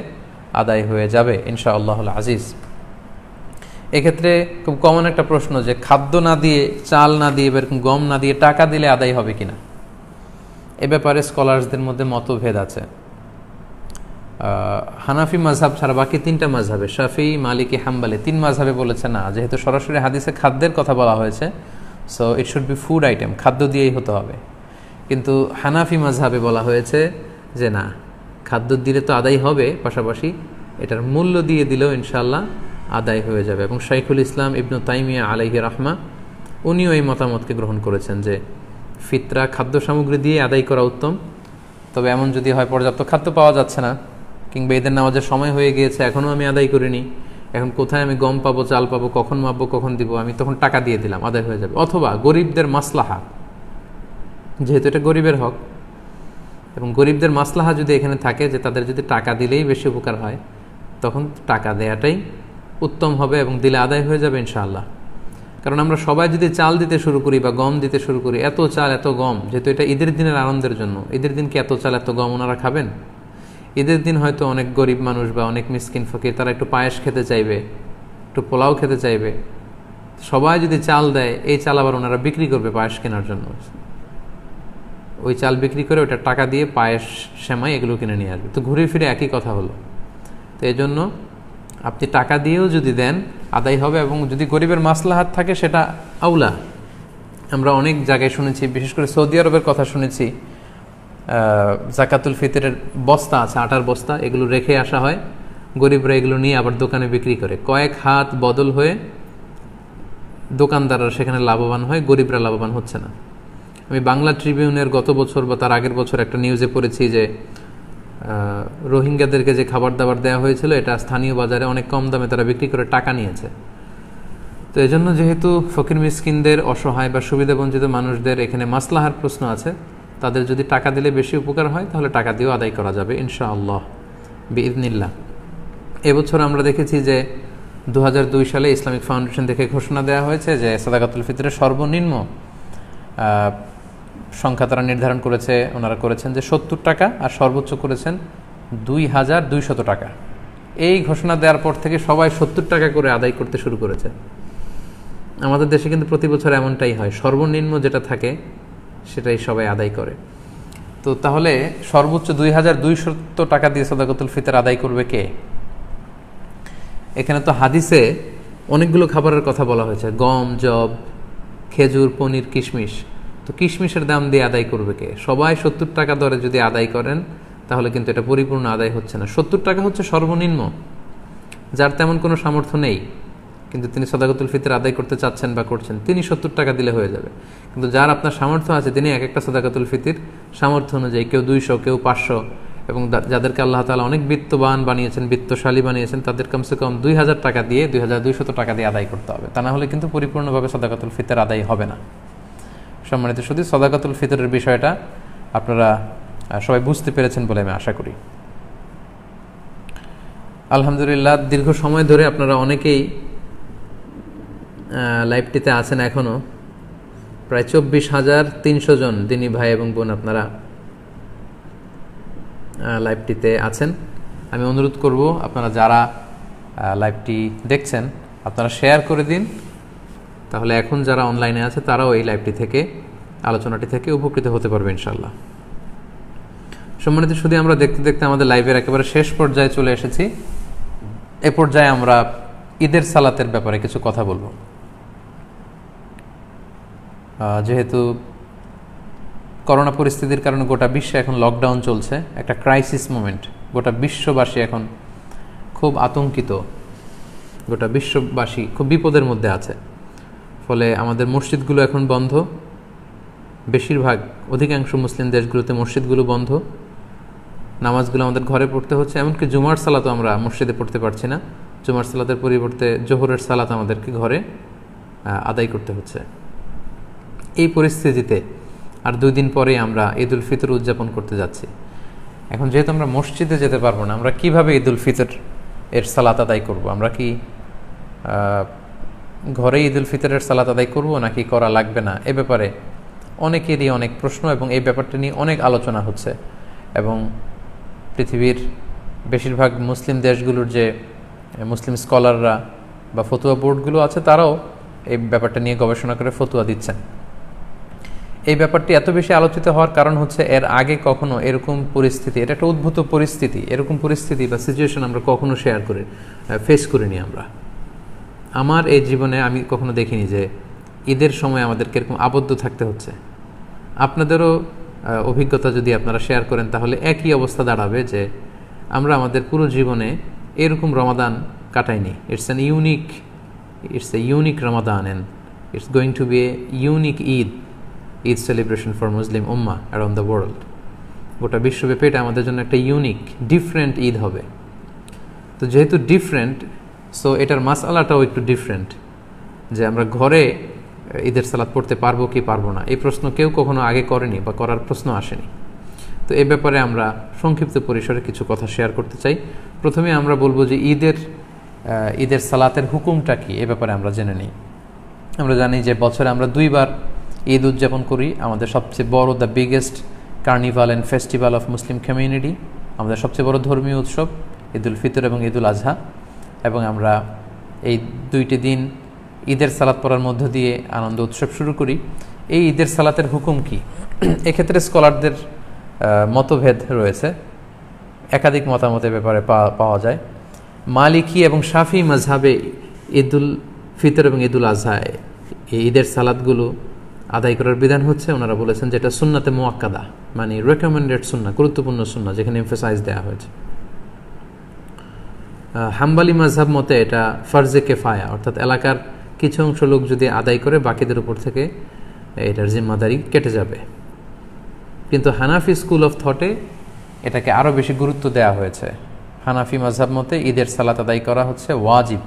আদায় হয়ে যাবে ইনশাআল্লাহুল আজিজ। এক্ষেত্রে খুব কমন একটা প্রশ্ন, যে খাদ্য না দিয়ে, চাল না দিয়ে, এরকম গম না দিয়ে টাকা দিলে আদায় হবে কিনা। এ ব্যাপারে স্কলার্সদের মধ্যে মতভেদ আছে। হানাফি মাযহাব ছাড়া বাকি 3টা মাযহাবে, শাফি, মালিকি, হাম্বলি, 3 মাযহাবে বলেছে না, যেহেতু সরাসরি হাদিসে খাদ্যের কথা বলা হয়েছে, so it should be food item, খাদ্য দিয়েই হতে হবে। কিন্তু হানাফি মাযহাবে বলা হয়েছে যে না, খাদ্য দিলে তো আদায় হবে, পাশাপাশি এটার মূল্য দিয়ে দিলেও ইনশাআল্লাহ আদায় হয়ে যাবে। এবং শাইখুল ইসলাম ইবনু তাইমিয়া আলাইহি রাহমা, উনিও এই মতামতকে গ্রহণ করেছেন যে ফিতরা খাদ্য সামগ্রী দিয়ে আদায় করা উত্তম। তবে এমন যদি হয় পর্যাপ্ত খাদ্য পাওয়া যাচ্ছে না, কিংবা ঈদের নামাজের সময় হয়ে গিয়েছে, এখনও আমি আদায় করিনি, এখন কোথায় আমি গম পাবো, চাল পাবো, কখন মাপবো, কখন দিব, আমি তখন টাকা দিয়ে দিলাম, আদায় হয়ে যাবে। অথবা গরিবদের মাসলাহা, যেহেতু এটা গরিবের হক, এবং গরিবদের মাসলাহা যদি এখানে থাকে যে তাদের যদি টাকা দিলেই বেশি উপকার হয়, তখন টাকা দেয়াটাই উত্তম হবে এবং দিলে আদায় হয়ে যাবে ইনশাআল্লাহ। কারণ আমরা সবাই যদি চাল দিতে শুরু করি বা গম দিতে শুরু করি, এত চাল এত গম, যেহেতু এটা ঈদের দিনের আনন্দের জন্য, ঈদের দিন কি এত চাল এত গম ওনারা খাবেন? ঈদের দিন হয়তো অনেক গরিব মানুষ বা অনেক মিসকিন ফকির তারা একটু পায়েস খেতে চাইবে, একটু পোলাও খেতে চাইবে। সবাই যদি চাল দেয়, এই চাল আবার ওনারা বিক্রি করবে পায়েস কেনার জন্য, ওই চাল বিক্রি করে ওটা টাকা দিয়ে পায়েস, সেমাই এগুলো কিনে নিয়ে আসবে। তো ঘুরে ফিরে একই কথা হলো। তো এই জন্য আপনি টাকা দিয়েও যদি দেন আদায় হবে, এবং যদি গরিবের মাসলাহাত থাকে সেটা আউলা। আমরা অনেক জায়গায় শুনেছি, বিশেষ করে সৌদি আরবের কথা শুনেছি, জাকাতুল ফিতরের বস্তা আছে, আটার বস্তা, এগুলো রেখে আসা হয়, গরিবরা এগুলো নিয়ে আবার দোকানে বিক্রি করে, কয়েক হাত বদল হয়ে দোকানদাররা সেখানে লাভবান হয়, গরিবরা লাভবান হচ্ছে না। আমি বাংলা ট্রিবিউনের গত বছর বা তার আগের বছর একটা নিউজে পড়েছি যে রোহিঙ্গাদেরকে যে খাবার দাবার দেওয়া হয়েছিল, এটা স্থানীয় বাজারে অনেক কম দামে তারা বিক্রি করে টাকা নিয়েছে। তো এই জন্য যেহেতু ফকির মিসকিনদের, অসহায় বা সুবিধাবঞ্চিত মানুষদের এখানে মাসলাহার প্রশ্ন আছে, তাদের যদি টাকা দিলে বেশি উপকার হয় তাহলে টাকা দিয়েও আদায় করা যাবে ইনশাআল্লাহ বিইذনিল্লাহ। এবছর আমরা দেখেছি যে 2002 সালে ইসলামিক ফাউন্ডেশন থেকে ঘোষণা দেওয়া হয়েছে যে সাদাকাতুল ফিতরের সর্বনিম্ন সংখ্যা তারা নির্ধারণ করেছে, ওনারা করেছেন যে 70 টাকা, আর সর্বোচ্চ করেছেন 2200 টাকা। এই ঘোষণা দেওয়ার পর থেকে সবাই 70 টাকা করে আদায় করতে শুরু করেছে। আমাদের দেশে কিন্তু প্রতি বছর এমনটাই হয়, সর্বনিম্ন যেটা থাকে সেটাই সবাই আদায় করে। তো তাহলে সর্বোচ্চ 2200 টাকা দিয়ে সাদাকাতুল ফিতর আদায় করবে কে? এখানে তো হাদিসে অনেকগুলো খাবারের কথা বলা হয়েছে, গম, জব, খেজুর, পনির, কিশমিশ। তো কিশমিশের দাম দিয়ে আদায় করবে কে? সবাই 70 টাকা দরে যদি আদায় করেন তাহলে কিন্তু এটা পরিপূর্ণ আদায় হচ্ছে না। 70 টাকা হচ্ছে সর্বনিম্ন, যার তেমন কোনো সামর্থ্য নেই, কিন্তু তিনি সাদাকাতুল ফিতর আদায় করতে চাচ্ছেন বা করছেন, তিনি 70 টাকা দিলে হয়ে যাবে। কিন্তু যার আপনার সামর্থ্য আছে, তিনি এক একটা সাদাকাতুল ফিতর সামর্থ্য অনুযায়ী, কেউ 200, কেউ 500, এবং যাদেরকে আল্লাহ তাআলা অনেক বিত্তবান বানিয়েছেন, বিত্তশালী বানিয়েছেন, তাদের কমসে কম 2000 টাকা দিয়ে, 2200 টাকা দিয়ে আদায় করতে হবে। তা না হলে কিন্তু পরিপূর্ণভাবে সাদাকাতুল ফিতর আদায় হবে না। সম্মানিত শুধু সাদাকাতুল ফিতরের বিষয়টা আপনারা সবাই বুঝতে পেরেছেন বলে আমি আশা করি। আলহামদুলিল্লাহ, দীর্ঘ সময় ধরে আপনারা অনেকেই লাইভটিতে আছেন, এখনও প্রায় 24,300 জন দিনী ভাই এবং বোন আপনারা লাইভটিতে আছেন। আমি অনুরোধ করব, আপনারা যারা লাইভটি দেখছেন আপনারা শেয়ার করে দিন, তাহলে এখন যারা অনলাইনে আছে তারাও এই লাইভটি থেকে, আলোচনাটি থেকে উপকৃত হতে পারবে ইনশাআল্লাহ। সম্মানিত শুধু আমরা দেখতে দেখতে আমাদের লাইভের একেবারে শেষ পর্যায়ে চলে এসেছি। এ পর্যায়ে আমরা ঈদের সালাতের ব্যাপারে কিছু কথা বলবো। যেহেতু করোনা পরিস্থিতির কারণে গোটা বিশ্বে এখন লকডাউন চলছে, একটা ক্রাইসিস মোমেন্ট, গোটা বিশ্ববাসী এখন খুব আতঙ্কিত, গোটা বিশ্ববাসী খুব বিপদের মধ্যে আছে। ফলে আমাদের মসজিদগুলো এখন বন্ধ, বেশিরভাগ অধিকাংশ মুসলিম দেশগুলোতে মসজিদগুলো বন্ধ, নামাজগুলো আমাদের ঘরে পড়তে হচ্ছে, এমনকি জুমার সালাতও আমরা মসজিদে পড়তে পারছি না। জুমার সালাতের পরিবর্তে জোহরের সালাত আমাদেরকে ঘরে আদায় করতে হচ্ছে। এই পরিস্থিতিতে আর 2 দিন পরে আমরা ঈদ উল ফিতর উদযাপন করতে যাচ্ছি। এখন যেহেতু আমরা মসজিদে যেতে পারবো না, আমরা কিভাবে ঈদ উল ফিতর এর সালাত আদায় করব? আমরা কি ঘরে ঈদ উল ফিতরের সালাত আদায় করব নাকি করা লাগবে না? এ ব্যাপারে অনেকেরই অনেক প্রশ্ন এবং এই ব্যাপারটা নিয়ে অনেক আলোচনা হচ্ছে। এবং পৃথিবীর বেশিরভাগ মুসলিম দেশগুলোর যে মুসলিম স্কলাররা বা ফতুয়া বোর্ডগুলো আছে, তারাও এই ব্যাপারটা নিয়ে গবেষণা করে ফতুয়া দিচ্ছেন। এই ব্যাপারটি এত বেশি আলোচিত হওয়ার কারণ হচ্ছে এর আগে কখনো এরকম পরিস্থিতি, এটা একটা উদ্ভূত পরিস্থিতি, এরকম পরিস্থিতি বা সিচুয়েশন আমরা কখনো ফেস করিনি। আমার এই জীবনে আমি কখনো দেখিনি যে ঈদের সময় আমাদেরকে এরকম আবদ্ধ থাকতে হচ্ছে। আপনাদেরও অভিজ্ঞতা যদি আপনারা শেয়ার করেন তাহলে একই অবস্থা দাঁড়াবে যে আমরা আমাদের পুরো জীবনে এরকম রমাদান কাটাইনি। It's a unique Ramadan and it's going to be a unique Eid celebration for Muslim ummah around the world. গোটা বিশ্বব্যাপী এটা আমাদের জন্য একটা ইউনিক ডিফারেন্ট ঈদ হবে। তো যেহেতু ডিফারেন্ট, সো এটার মাসআলাটাও একটু ডিফারেন্ট, যে আমরা ঘরে ঈদের সালাত পড়তে পারবো কি পারবো না, এই প্রশ্ন কেউ কখনো আগে করেনি বা করার প্রশ্ন আসেনি। তো এই ব্যাপারে আমরা সংক্ষিপ্ত পরিসরে কিছু কথা শেয়ার করতে চাই। প্রথমে আমরা বলবো যে ঈদের সালাতের হুকুমটা কি, এ ব্যাপারে আমরা জেনে নিই। আমরা জানি যে বছরে আমরা 2 বার ঈদ উদযাপন করি। আমাদের সবচেয়ে বড়, the biggest carnival and festival of Muslim community, আমাদের সবচেয়ে বড় ধর্মীয় উৎসব ঈদ উল ফিতর এবং ঈদ উল আজহা। এবং আমরা এই 2টি দিন ঈদের সালাত পড়ার মধ্য দিয়ে আনন্দ উৎসব শুরু করি। এই ঈদের সালাতের হুকুম কি? এক্ষেত্রে স্কলারদের মতভেদ রয়েছে, একাধিক মতামতের ব্যাপারে পাওয়া যায়। মালিকি এবং শাফি মাযহাবে ঈদ উল ফিতর এবং ঈদ উল আজহা এই ঈদের সালাতগুলো আদায় করার বিধান হচ্ছে, ওনারা বলেছেন যেটা সুন্নাতে মুআক্কাদা, মানে রেকমেন্ডেড সুন্নাহ, গুরুত্বপূর্ণ সুন্নাহ, যেখানে এমফাসাইজ দেওয়া হয়েছে। হাম্বালি মাযহাব মতে এটা ফরজে কেফায়া, অর্থাৎ এলাকার কিছু অংশ লোক যদি আদায় করে বাকিদের উপর থেকে এটার জিম্মাদারি কেটে যাবে। কিন্তু হানাফি স্কুল অফ থটে এটাকে আরও বেশি গুরুত্ব দেওয়া হয়েছে। হানাফি মাযহাব মতে ঈদের সালাত আদায় করা হচ্ছে ওয়াজিব,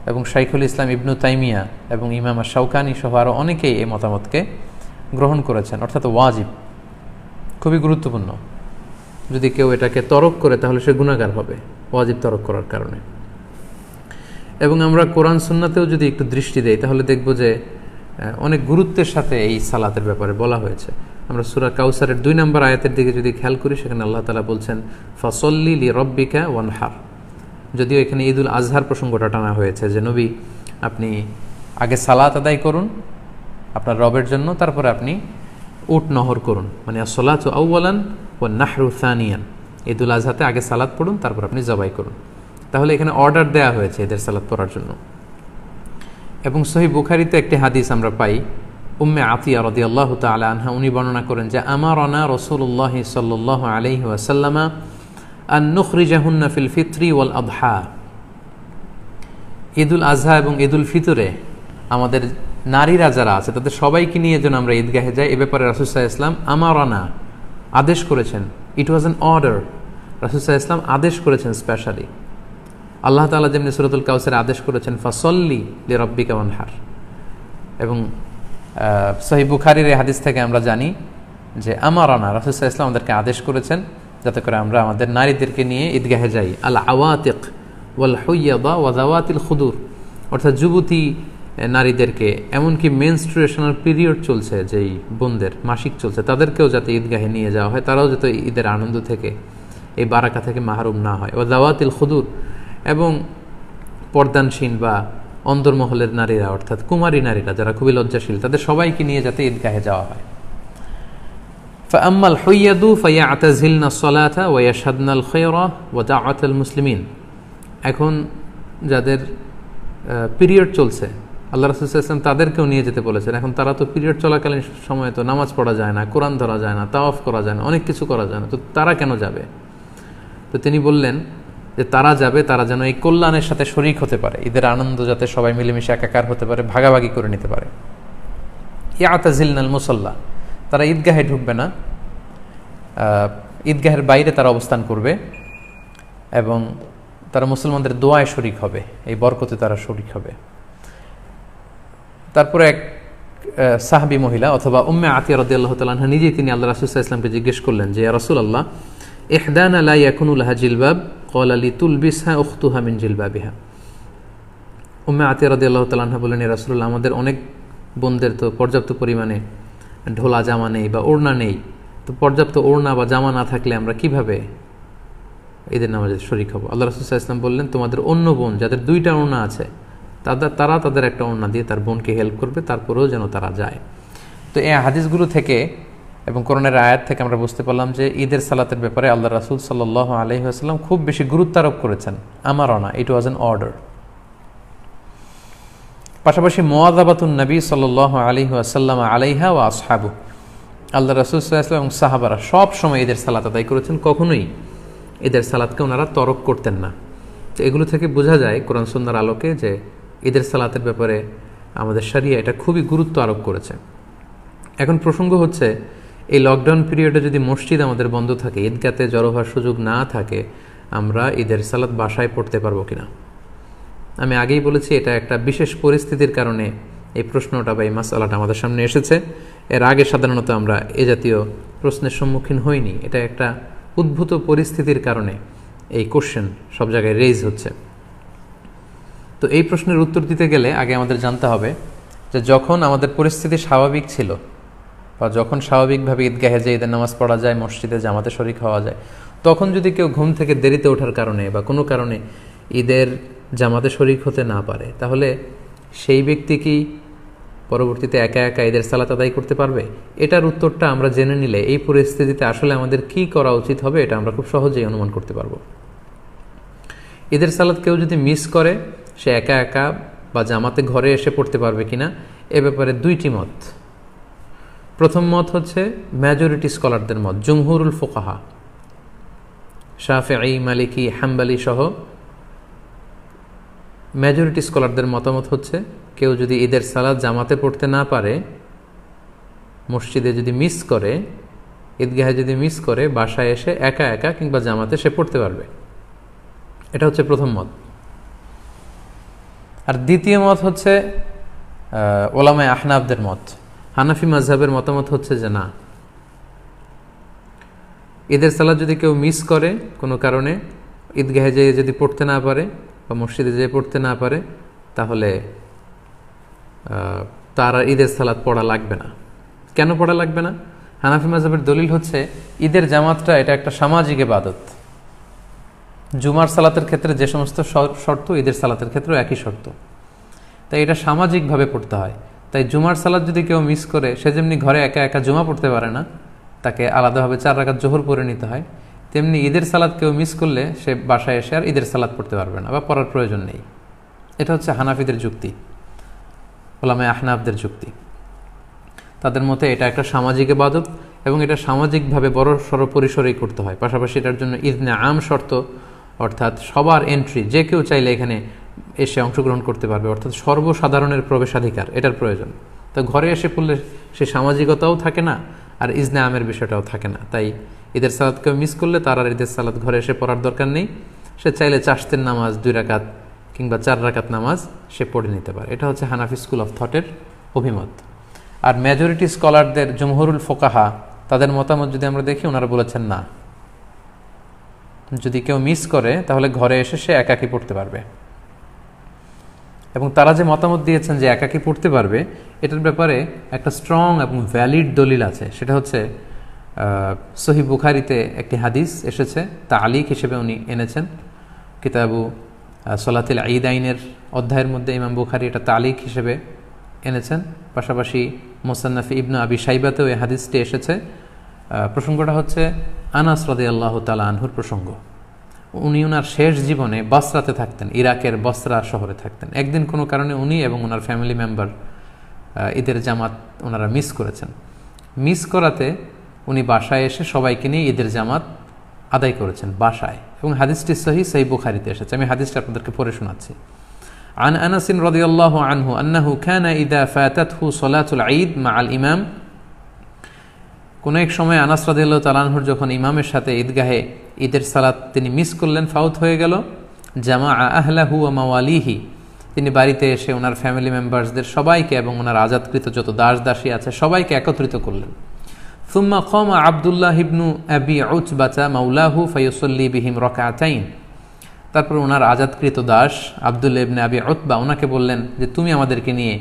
এবং শাইখুল ইসলাম ইবনু তাইমিয়া এবং ইমাম শাওকানি সহ আরও অনেকেই এই মতামতকে গ্রহণ করেছেন, অর্থাৎ ওয়াজিব, খুবই গুরুত্বপূর্ণ। যদি কেউ এটাকে তরক করে তাহলে সে গুনাহগার হবে ওয়াজিব তরক করার কারণে। এবং আমরা কোরআন সুন্নাতেও যদি একটু দৃষ্টি দেই তাহলে দেখব যে অনেক গুরুত্বের সাথে এই সালাতের ব্যাপারে বলা হয়েছে। আমরা সূরা কাউসারের 2 নম্বর আয়াতের দিকে যদি খেয়াল করি, সেখানে আল্লাহ তাআলা বলছেন ফাসল্লি লিরাব্বিকা ওয়ানহার। যদিও এখানে ঈদ উল আজহার প্রসঙ্গটা টানা হয়েছে যে নবী, আপনি আগে সালাত আদায় করুন আপনার রবের জন্য, তারপরে আপনি উট নহর করুন, মানে আসসালাতু আউওয়ালান ওয়ান নাহরু সানিয়ান। ঈদ উল আজহাতে আগে সালাত পড়ুন, তারপর আপনি জবাই করুন। তাহলে এখানে অর্ডার দেয়া হয়েছে এদের সালাত পড়ার জন্য। এবং সহিহ বুখারীতে একটি হাদিস আমরা পাই, উম্মে আতিয়া রাদিয়াল্লাহু তাআলা আনহা উনি বর্ণনা করেন যে আমারানা রাসূলুল্লাহ সাল্লাল্লাহু আলাইহি ওয়াসাল্লাম আন নুখরিজাহুন্না ফিল ফিত্রি ওয়াল আদহা। ঈদ উল আজহা এবং ঈদ উল ফিতরে আমাদের নারীরা যারা আছে তাদের সবাইকে নিয়ে যেন আমরা ঈদগাহে যাই, এ ব্যাপারে রাসূল সাল্লাল্লাহু আলাইহি ওয়াসাল্লাম আমারানা আদেশ করেছেন। ইট ওয়াজ অ্যান অর্ডার, রাসূল সাল্লাল্লাহু আলাইহি ওয়াসাল্লাম আদেশ করেছেন স্পেশালি। আল্লাহ তাআলা যেমনি সূরাতুল কাউসারে আদেশ করেছেন ফাসল্লি লিরাব্বিকা ওয়ানহার। এবং সহিহ বুখারীর এই হাদিস থেকে আমরা জানি যে আমারানা, রাসূল সাল্লাল্লাহু আলাইহি ওয়াসাল্লাম আমাদেরকে আদেশ করেছেন যাতে করে আমরা আমাদের নারীদেরকে নিয়ে ঈদগাহে যাই। আল আওয়াতিক ওয়াল হুইয়াদা ওয়া যাওয়াতিল খুদুর, অর্থাৎ যুবতী নারীদেরকে, এমনকি মেনস্ট্রুয়েশনাল পিরিয়ড চলছে, যেই বোনদের মাসিক চলছে, তাদেরকেও যাতে ঈদগাহে নিয়ে যাওয়া হয়, তারাও যাতে ঈদের আনন্দ থেকে, এই বারাকা থেকে মাহরুম না হয়। ওয়া যাওয়াতিল খুদুর, এবং পর্দানসীন বা অন্দরমহলের নারীরা, অর্থাৎ কুমারী নারীরা যারা খুবই লজ্জাশীল, তাদের সবাইকে নিয়ে যাতে ঈদগাহে যাওয়া হয়। فأما الحيض فيعتزلن الصلاة ويشهدن الخير ودعوة المسلمين। এখন যাদের পিরিয়ড চলছে, আল্লাহ রাসূল সাল্লাল্লাহু আলাইহি ওয়াসাল্লাম তাদেরকেও নিয়ে যেতে বলেছেন। এখন তারা তো পিরিয়ড চলাকালীন সময়ে তো নামাজ পড়া যায় না, কোরআন ধরা যায় না, তাওয়াফ করা যায় না, অনেক কিছু করা যায় না, তো তারা কেন যাবে? তো তিনি বললেন যে তারা যাবে, তারা যেন এই কল্যাণের সাথে শরীক হতে পারে, ঈদের আনন্দ যাতে সবাই মিলেমিশে একাকার হতে পারে, ভাগাভাগি করে নিতে পারে। ইয়াতাজিলনাল মুসাল্লা, তারা ঈদগাহে ঢুকবে না, ঈদগাহের বাইরে তারা অবস্থান করবে এবং তারা মুসলমানদের দোয়ায় শরিক হবে, এই বরকতে তারা শরিক হবে। তারপরে এক সাহাবী মহিলা অথবা উম্মে আতিয়া রাদিয়াল্লাহু তাআলা আনহা নিজেই তিনি আল্লাহ রাসূল সাল্লাল্লাহু আলাইহি ওয়াসাল্লামকে জিজ্ঞেস করলেন যে ইয়া রাসূলুল্লাহ ইহদানা লা ইয়াকুনু লাহা জিলবাব ক্বালা লিতুলবিসহা উখতুহা মিন জিলবাবিহা। উম্মে আতিয়া রাদিয়াল্লাহু তাআলা আনহা বললেন, ইয়া রাসূলুল্লাহ, আমাদের অনেক বোনদের তো পর্যাপ্ত পরিমাণে ঢোলা জামা নেই বা ওড়না নেই, তো পর্যাপ্ত ওড়না বা জামা না থাকলে আমরা কিভাবে ঈদের নামাজে শরিক হব? আল্লাহ রাসূল সাল্লাল্লাহু আলাইহি ওয়াসাল্লাম বললেন, তোমাদের অন্য বোন যাদের 2টা ওড়না আছে তারা তাদের একটা ওড়না দিয়ে তার বোনকে হেল্প করবে, তারপরেও যেন তারা যায়। তো এই হাদিসগুলো থেকে এবং কোরআনের আয়াত থেকে আমরা বুঝতে পারলাম যে ঈদের সালাতের ব্যাপারে আল্লাহ রাসূল সাল্লাল্লাহু আলাইহি ওয়াসাল্লাম খুব বেশি গুরুত্ব আরোপ করেছেন। আমারও না, ইট ওয়াজ অ্যান অর্ডার। পাশাপাশি মুওয়াযাবাতুন নবী সাল্লাল্লাহু আলাইহি ওয়াসাল্লাম আলাইহা ওয়া আসহাবু, আল্লাহ রাসূল সাল্লাল্লাহু আলাইহি ওয়াসাল্লাম এবং সাহাবারা সব সময় ঈদের সালাত আদায় করেছেন, কখনোই ঈদের সালাতকে ওনারা তরক করতেন না। তো এগুলো থেকে বোঝা যায় কোরআন সুন্নাহর আলোকে যে ঈদের সালাতের ব্যাপারে আমাদের শরিয়া এটা খুবই গুরুত্ব আরোপ করেছে। এখন প্রসঙ্গ হচ্ছে, এই লকডাউন পিরিয়ডে যদি মসজিদ আমাদের বন্ধ থাকে, ঈদগাতে জড়ো হওয়ার সুযোগ না থাকে, আমরা ঈদের সালাত বাসায় পড়তে পারবো কিনা? আমি আগেই বলেছি এটা একটা বিশেষ পরিস্থিতির কারণে এই প্রশ্নটা বা এই মাসআলাটা আমাদের সামনে এসেছে। এর আগে সাধারণত আমরা এ জাতীয় প্রশ্নের সম্মুখীন হইনি। এটা একটা উদ্ভূত পরিস্থিতির কারণে এই কোশ্চেন সব জায়গায় রেইজ হচ্ছে। তো এই প্রশ্নের উত্তর দিতে গেলে আগে আমাদের জানতে হবে যে যখন আমাদের পরিস্থিতি স্বাভাবিক ছিল বা যখন স্বাভাবিকভাবে ঈদগাহে যে ঈদের নামাজ পড়া যায়, মসজিদে জামাতে শরিক হওয়া যায়, তখন যদি কেউ ঘুম থেকে দেরিতে ওঠার কারণে বা কোনো কারণে ঈদের জামাতে শরিক হতে না পারে, তাহলে সেই ব্যক্তি কি পরবর্তীতে একা একা ঈদের সালাত আদায় করতে পারবে? এটার উত্তরটা আমরা জেনে নিলে এই পরিস্থিতিতে আসলে আমাদের কি করা উচিত হবে এটা আমরা খুব সহজেই অনুমান করতে পারবো। ঈদের সালাত কেউ যদি মিস করে, সে একা একা বা জামাতে ঘরে এসে পড়তে পারবে কিনা, এ ব্যাপারে 2টি মত। প্রথম মত হচ্ছে মেজরিটি স্কলারদের মত, জুমহুরুল ফুকাহা, শাফিঈ, মালিকি, হাম্বলি সহ মেজরিটি স্কলারদের মতামত হচ্ছে কেউ যদি ঈদের সালাত জামাতে পড়তে না পারে, মসজিদে যদি মিস করে, ঈদগাহে যদি মিস করে, বাসায় এসে একা একা কিংবা জামাতে সে পড়তে পারবে। এটা হচ্ছে প্রথম মত। আর দ্বিতীয় মত হচ্ছে ওলামায়ে আহনাফদের মত। হানাফি মাযহাবের মতামত হচ্ছে যে না, ঈদের সালাত যদি কেউ মিস করে কোনো কারণে, ঈদগাহে যেয়ে যদি পড়তে না পারে বা মসজিদে যেয়ে পড়তে না পারে, তাহলে তার আর ঈদের সালাত পড়া লাগবে না। কেন পড়া লাগবে না? হানাফি মাযহাবের দলিল হচ্ছে ঈদের জামাতটা এটা একটা সামাজিক ইবাদত। জুমার সালাতের ক্ষেত্রে যে সমস্ত শর্ত, ঈদের সালাতের ক্ষেত্রেও একই শর্ত, তাই এটা সামাজিকভাবে পড়তে হয়। তাই জুমার সালাত যদি কেউ মিস করে, সে যেমনি ঘরে একা একা জুমা পড়তে পারে না, তাকে আলাদাভাবে 4 রাকাত জোহর পড়ে নিতে হয়, তেমনি ঈদের সালাত কেউ মিস করলে সে বাসায় এসে আর ঈদের সালাত পড়তে পারবে না বা পড়ার প্রয়োজন নেই। এটা হচ্ছে হানাফিদের যুক্তি, ওলামায়ে আহনাফদের যুক্তি। তাদের মতে এটা একটা সামাজিক ইবাদত এবং এটা সামাজিকভাবে বড় সড় পরিসরেই করতে হয়। পাশাপাশি এটার জন্য ইজনে আম শর্ত, অর্থাৎ সবার এন্ট্রি, যে কেউ চাইলে এখানে এসে অংশগ্রহণ করতে পারবে, অর্থাৎ সর্বসাধারণের প্রবেশাধিকার, এটার প্রয়োজন। তো ঘরে এসে পড়লে সে সামাজিকতাও থাকে না আর ইজনে আমের বিষয়টাও থাকে না। তাই ঈদের সালাত কেউ মিস করলে তার আর ঈদের সালাত ঘরে এসে পড়ার দরকার নেই। সে চাইলে চাশতের নামাজ 2 রাকাত কিংবা 4 রাকাত নামাজ সে পড়ে নিতে পারে। এটা হচ্ছে হানাফি স্কুল অফ থটের অভিমত। আর মেজরিটি স্কলারদের, জমহুরুল ফুকাহা, তাদের মতামত যদি আমরা দেখি, ওনারা বলেছেন না, যদি কেউ মিস করে তাহলে ঘরে এসে সে একাকী পড়তে পারবে। এবং তারা যে মতামত দিয়েছেন যে একাকী পড়তে পারবে, এটার ব্যাপারে একটা স্ট্রং এবং ভ্যালিড দলিল আছে। সেটা হচ্ছে সহিহ বুখারীতে একটি হাদিস এসেছে, তালিক হিসেবে উনি এনেছেন কিতাবু সলাতুল ঈদাইনের অধ্যায়ের মধ্যে। ইমাম বুখারী এটা তালিক হিসেবে এনেছেন। পাশাপাশি মুসান্নাফ ইবনে আবি শাইবাতেও এই হাদিসটি এসেছে। প্রসঙ্গটা হচ্ছে আনাস রাদিয়াল্লাহু তাআলা আনহুর প্রসঙ্গ। উনি ওনার শেষ জীবনে বসরাতে থাকতেন, ইরাকের বসরা শহরে থাকতেন। একদিন কোনো কারণে উনি এবং ওনার ফ্যামিলি মেম্বার ঈদের জামাত ওনারা মিস করেছেন। মিস করাতে উনি বাসায় এসে সবাইকে নিয়ে ঈদের জামাত আদায় করেছেন বাসায়, এবং হাদিসটি সহিহ বুখারীতে এসেছে। আমি হাদিসটা আপনাদেরকে পড়ে শোনাচ্ছি। عن أنس رضي الله عنه أنه كان إذا فاتته صلاة العيد مع الإمام কোন এক সময় আনাস রাদিয়াল্লাহু তাআলা আনহুর যখন ইমামের সাথে ঈদগাহে ঈদের সালাত তিনি মিস করলেন, ফাউত হয়ে গেল, জামা আহলাহু ওয়া মাওয়ালিহি, তিনি বাড়িতে এসে ওনার ফ্যামিলি মেম্বার্সদের সবাইকে এবং ওনার আজাদকৃত যত দাস দাসী আছে সবাইকে একত্রিত করলেন। সুম্মা কামা আব্দুল্লাহ ইবনু আবি উতবাতা মাওলাহু ফায়ুসাল্লি বিহিম রাকাতাইন, তারপর ওনার আজাদকৃত দাস আব্দুল্লাহ ইবনে আবি উতবা ওনাকে বললেন যে তুমি আমাদেরকে নিয়ে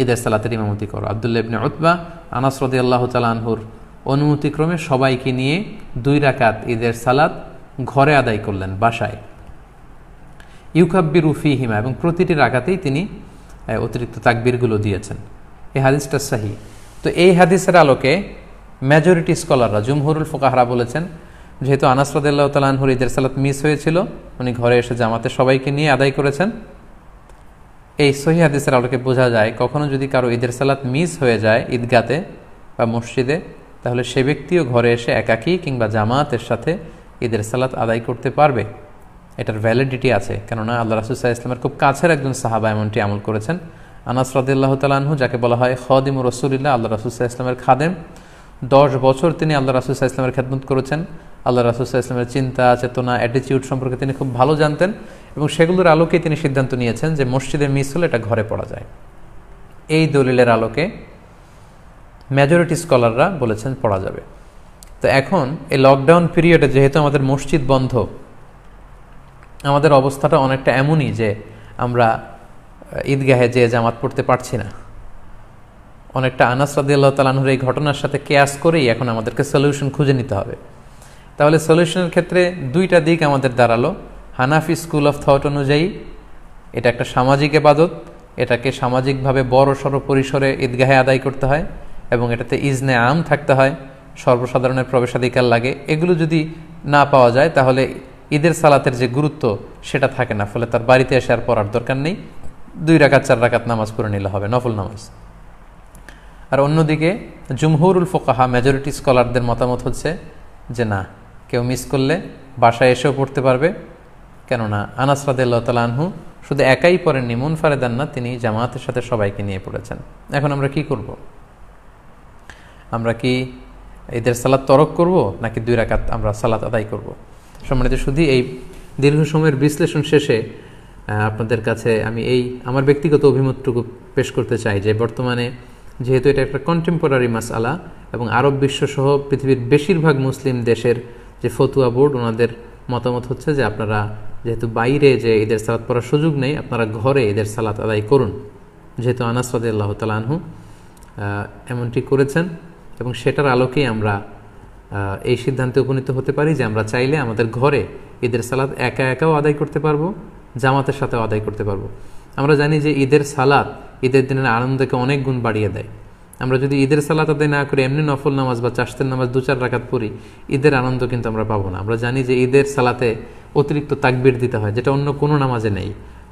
ঈদের সালাতের ইমামতি করো। আব্দুল্লাহ ইবনে উতবা আনাস রাদিয়াল্লাহু তাআলা আনহুর অনুমতিক্রমে সবাইকে নিয়ে 2 রাকাত ঈদের সালাত ঘরে আদায় করলেন বাসায়। ইউকাব্বিরু ফীহিমা, এবং প্রতিটি রাকাতেই তিনি অতিরিক্ত তাকবীরগুলো দিয়েছেন। এই হাদিসটা সহিহ। তো এই হাদিসের আলোকে মেজরিটি স্কলাররা, জুমহুরুল ফুকাহারা বলেছেন যেহেতু আনাস রাদিয়াল্লাহু তাআলা আনহুর ঈদের সালাত মিস হয়েছিল, উনি ঘরে এসে জামাতে সবাইকে নিয়ে আদায় করেছেন। এই সহিহ হাদিসের আলোকে বোঝা যায় কখনো যদি কারো ঈদের সালাত মিস হয়ে যায় ঈদগাতে বা মসজিদে, তাহলে সে ব্যক্তিও ঘরে এসে একাকী কিংবা জামাতের সাথে ঈদের সালাত আদায় করতে পারবে। এটার ভ্যালিডিটি আছে, কেননা আল্লাহ রাসূল সাল্লাল্লাহু আলাইহি ওয়াসাল্লামের খুব কাছের একজন সাহাবা এমনটি আমল করেছেন। আনাস রাদিয়াল্লাহু তাআলা আনহু, যাকে বলা হয় খাদিমু রাসূলিল্লাহ, আল্লাহ রাসূল সাল্লাল্লাহু আলাইহি ওয়াসাল্লামের খাদেম, 10 বছর তিনি আল্লাহ রাসূল সাল্লাল্লাহু আলাইহি ওয়াসাল্লামের খেদমত করেছেন। আল্লাহ রাসূল সাল্লাল্লাহু আলাইহি ওয়াসাল্লামের চিন্তা, চেতনা, অ্যাটিটিউড সম্পর্কে তিনি খুব ভালো জানতেন এবং সেগুলোর আলোকে তিনি সিদ্ধান্ত নিয়েছেন যে মসজিদে মিস হলে এটা ঘরে পড়া যায়। এই দলিলের আলোকে মেজরিটি স্কলাররা বলেছেন পড়া যাবে। তো এখন এই লকডাউন পিরিয়ডে যেহেতু আমাদের মসজিদ বন্ধ, আমাদের অবস্থাটা অনেকটা এমনই যে আমরা ঈদগাহে যে জামাত পড়তে পারছি না। অনেকটা আনাস রাদিয়াল্লাহু তাআলা আনহুর এই ঘটনার সাথে কেয়াস করেই এখন আমাদেরকে সলিউশন খুঁজে নিতে হবে। তাহলে সলিউশনের ক্ষেত্রে 2টা দিক আমাদের দাঁড়ালো। হানাফি স্কুল অফ থট অনুযায়ী এটা একটা সামাজিক ইবাদত, এটাকে সামাজিকভাবে বড় সড় পরিসরে ঈদগাহে আদায় করতে হয় এবং এটাতে ইজনে আম থাকতে হয়, সর্বসাধারণের প্রবেশাধিকার লাগে। এগুলো যদি না পাওয়া যায় তাহলে ঈদের সালাতের যে গুরুত্ব সেটা থাকে না, ফলে তার বাড়িতে এসে আর পড়ার দরকার নেই, 2 রাকাত 4 রাকাত নামাজ পড়ে নিলে হবে, নফল নামাজ। আর অন্যদিকে জুমহুরুল ফুকাহা, মেজরিটি স্কলারদের মতামত হচ্ছে যে না, কেউ মিস করলে বাসায় এসেও পড়তে পারবে, কেননা আনাস রাদিয়াল্লাহু তাআলা আনহু শুধু একাই পড়েননি, মুনফারিদান না, তিনি জামাতের সাথে সবাইকে নিয়ে পড়েছেন। এখন আমরা কি করব? আমরা কি ঈদের সালাত তরক করব নাকি 2 রাকাত আমরা সালাত আদায় করব? সম্মানিত শুধু এই দীর্ঘ সময়ের বিশ্লেষণ শেষে আপনাদের কাছে আমি আমার ব্যক্তিগত অভিমতটুকু পেশ করতে চাই যে বর্তমানে যেহেতু এটা একটা কন্টেম্পোরারি মাসআলা এবং আরব বিশ্বসহ পৃথিবীর বেশিরভাগ মুসলিম দেশের যে ফতুয়া বোর্ড, ওনাদের মতামত হচ্ছে যে আপনারা যেহেতু বাইরে যে ঈদের সালাত পড়ার সুযোগ নেই, আপনারা ঘরে ঈদের সালাত আদায় করুন। যেহেতু আনাস রাদিয়াল্লাহু তাআলা আনহু এমনটি করেছেন এবং সেটার আলোকেই আমরা এই সিদ্ধান্তে উপনীত হতে পারি যে আমরা চাইলে আমাদের ঘরে ঈদের সালাত একা একাও আদায় করতে পারবো, জামাতের সাথেও আদায় করতে পারবো। আমরা জানি যে ঈদের সালাত ঈদের দিনের আনন্দকে অনেক গুণ বাড়িয়ে দেয়। আমরা যদি ঈদের সালাত আদায় না করে এমনি নফল নামাজ বা চাশতের নামাজ 2-4 রাকাত পড়ি, ঈদের আনন্দ কিন্তু আমরা পাবো না। আমরা জানি যে ঈদের সালাতে অতিরিক্ত তাকবীর দিতে হয়, যেটা অন্য কোনো নামাজে নেই,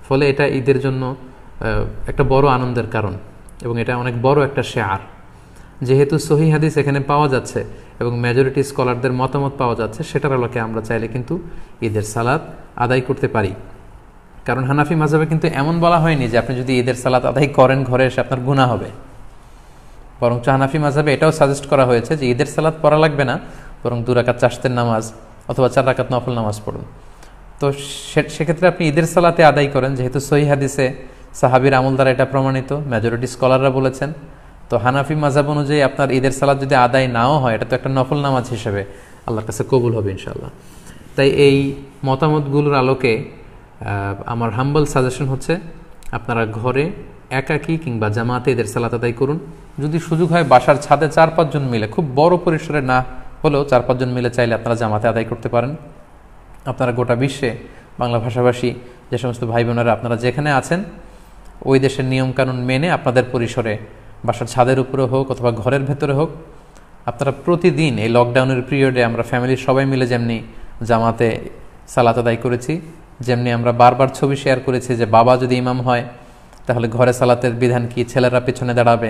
ফলে এটা ঈদের জন্য একটা বড় আনন্দের কারণ এবং এটা অনেক বড় একটা শেয়ার। যেহেতু সহিহ হাদিস এখানে পাওয়া যাচ্ছে এবং মেজরিটি স্কলারদের মতামত পাওয়া যাচ্ছে, সেটার আলোকে আমরা চাইলে কিন্তু ঈদের সালাত আদায় করতে পারি। কারণ হানাফি মাযহাবে কিন্তু এমন বলা হয়নি যে আপনি যদি ঈদের সালাত আদায় করেন ঘরে এসে আপনার গুনাহ হবে, বরং হানাফি মাযহাবে এটাও সাজেস্ট করা হয়েছে যে ঈদের সালাত পড়া লাগবে না, বরং 2 রাকাত চাশতের নামাজ অথবা 4 রাকাত নফল নামাজ পড়ুন। তো সেক্ষেত্রে আপনি ঈদের সালাতে আদায় করেন, যেহেতু সহিহ হাদিসে সাহাবীর আমল দ্বারা এটা প্রমাণিত, মেজরিটি স্কলাররা বলেছেন। তো হানাফি মাযহাব অনুযায়ী আপনার ঈদের সালাত যদি আদায় নাও হয়, এটা তো একটা নফল নামাজ হিসেবে আল্লাহর কাছে কবুল হবে ইনশাআল্লাহ। তাই এই মতামতগুলোর আলোকে আমার হাম্বল সাজেশন হচ্ছে আপনারা ঘরে একাকী কিংবা জামাতে ঈদের সালাত আদায় করুন। যদি সুযোগ হয় বাসার ছাদে 4-5 জন মিলে, খুব বড় পরিসরে না হলেও 4-5 জন মিলে চাইলে আপনারা জামাতে আদায় করতে পারেন। আপনারা গোটা বিশ্বে বাংলা ভাষাভাষী যে সমস্ত ভাই বোনেরা আপনারা যেখানে আছেন, ওই দেশের নিয়মকানুন মেনে আপনাদের পরিসরে বাসার ছাদের উপরে হোক অথবা ঘরের ভেতরে হোক, আপনারা প্রতিদিন এই লকডাউনের পিরিয়ডে আমরা ফ্যামিলির সবাই মিলে যেমনি জামাতে সালাত আদায় করেছি, যেমনি আমরা বারবার ছবি শেয়ার করেছি যে বাবা যদি ইমাম হয় তাহলে ঘরে সালাতের বিধান কি, ছেলেরা পেছনে দাঁড়াবে,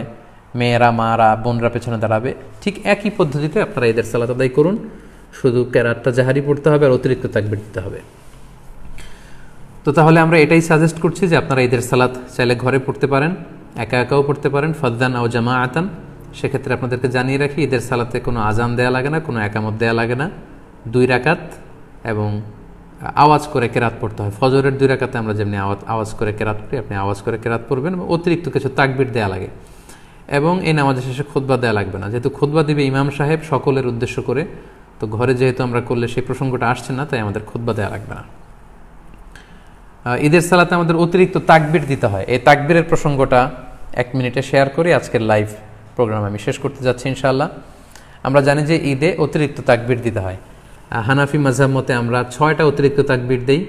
মেয়েরা মারা বোনরা পেছনে দাঁড়াবে, ঠিক একই পদ্ধতিতে আপনারা ঈদের সালাত আদায় করুন। শুধু কেরাতটা জাহারি পড়তে হবে আর অতিরিক্ত তাকবীর দিতে হবে। তো তাহলে আমরা এটাই সাজেস্ট করছি যে আপনারা ঈদের সালাত চাইলে ঘরে পড়তে পারেন, একা একাও পড়তে পারেন, ফাদ্দান আও জামাআতান। সেক্ষেত্রে আপনাদেরকে জানিয়ে রাখি, ঈদের সালাতে কোনো আজান দেয়া লাগে না, কোনো একামত দেয়া লাগে না। 2 রাকাত এবং আওয়াজ করে কেরাত পড়তে হয়। ফজরের 2 রাকাতে আমরা যেমনি আওয়াজ করে কেরাত পড়ি, আপনি আওয়াজ করে কেরাত পড়বেন। অতিরিক্ত কিছু তাকবির দেয়া লাগে এবং এই নামাজের শেষে খুতবা দেয়া লাগবে না। যেহেতু খুতবা দিবে ইমাম সাহেব সকলের উদ্দেশ্য করে, তো ঘরে যেহেতু আমরা করলে সেই প্রসঙ্গটা আসছে না, তাই আমাদের খুতবা দেয়া লাগবে না। ঈদের সালাতে আমাদের অতিরিক্ত তাকবির দিতে হয়। এই তাকবিরের প্রসঙ্গটা 1 মিনিটে শেয়ার করি। আজকের লাইভ প্রোগ্রাম আমি শেষ করতে যাচ্ছি ইনশাআল্লাহ। আমরা জানি যে ঈদে অতিরিক্ত তাকবির দিতে হয়। হানাফি মাযহাব মতে আমরা 6টা অতিরিক্ত তাকবির দেই।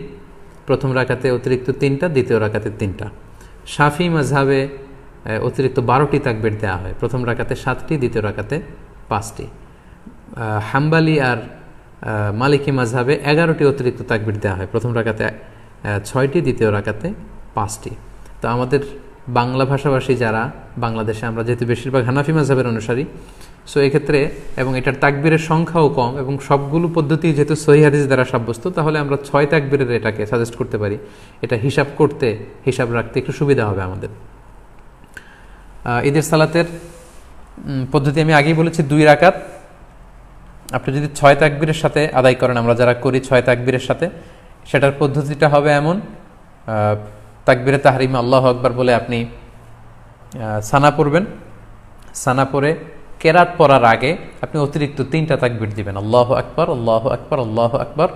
প্রথম রাকাতে অতিরিক্ত 3টা, দ্বিতীয় রাকাতে 3টা। শাফি মাযহাবে অতিরিক্ত 12টি তাকবির দেওয়া হয়। প্রথম রাকাতে 7টি, দ্বিতীয় রাকাতে 5টি। হাম্বালি আর মালিকি মাযহাবে 11টি অতিরিক্ত তাকবির দেওয়া হয়। প্রথম রাকাতে 6টি, দ্বিতীয় রাকাতে 5টি। তো আমাদের বাংলা ভাষাভাষী যারা, বাংলাদেশে আমরা যেহেতু বেশিরভাগ হানাফি মাযহাবের অনুসারী, সো এক্ষেত্রে এবং এটার তাকবীরের সংখ্যাও কম এবং সবগুলো পদ্ধতি যেহেতু সহিহ হাদিস দ্বারা সাব্যস্ত, তাহলে আমরা 6 তাকবীরের এটাকে সাজেস্ট করতে পারি। এটা হিসাব রাখতে একটু সুবিধা হবে আমাদের। ঈদের সালাতের পদ্ধতি আমি আগেই বলেছি 2 রাকাত। আপনি যদি 6 তাকবীরের সাথে আদায় করেন, আমরা যারা করি 6 তাকবীরের সাথে, সেটার পদ্ধতিটা হবে এমন: তাকবীরে তাহরিমে আল্লাহু আকবার বলে আপনি সানা পড়বেন। সানা পড়ে কেরাত পড়ার আগে আপনি অতিরিক্ত 3টা তাকবীর দিবেন, আল্লাহু আকবার, আল্লাহু আকবার, আল্লাহু আকবার।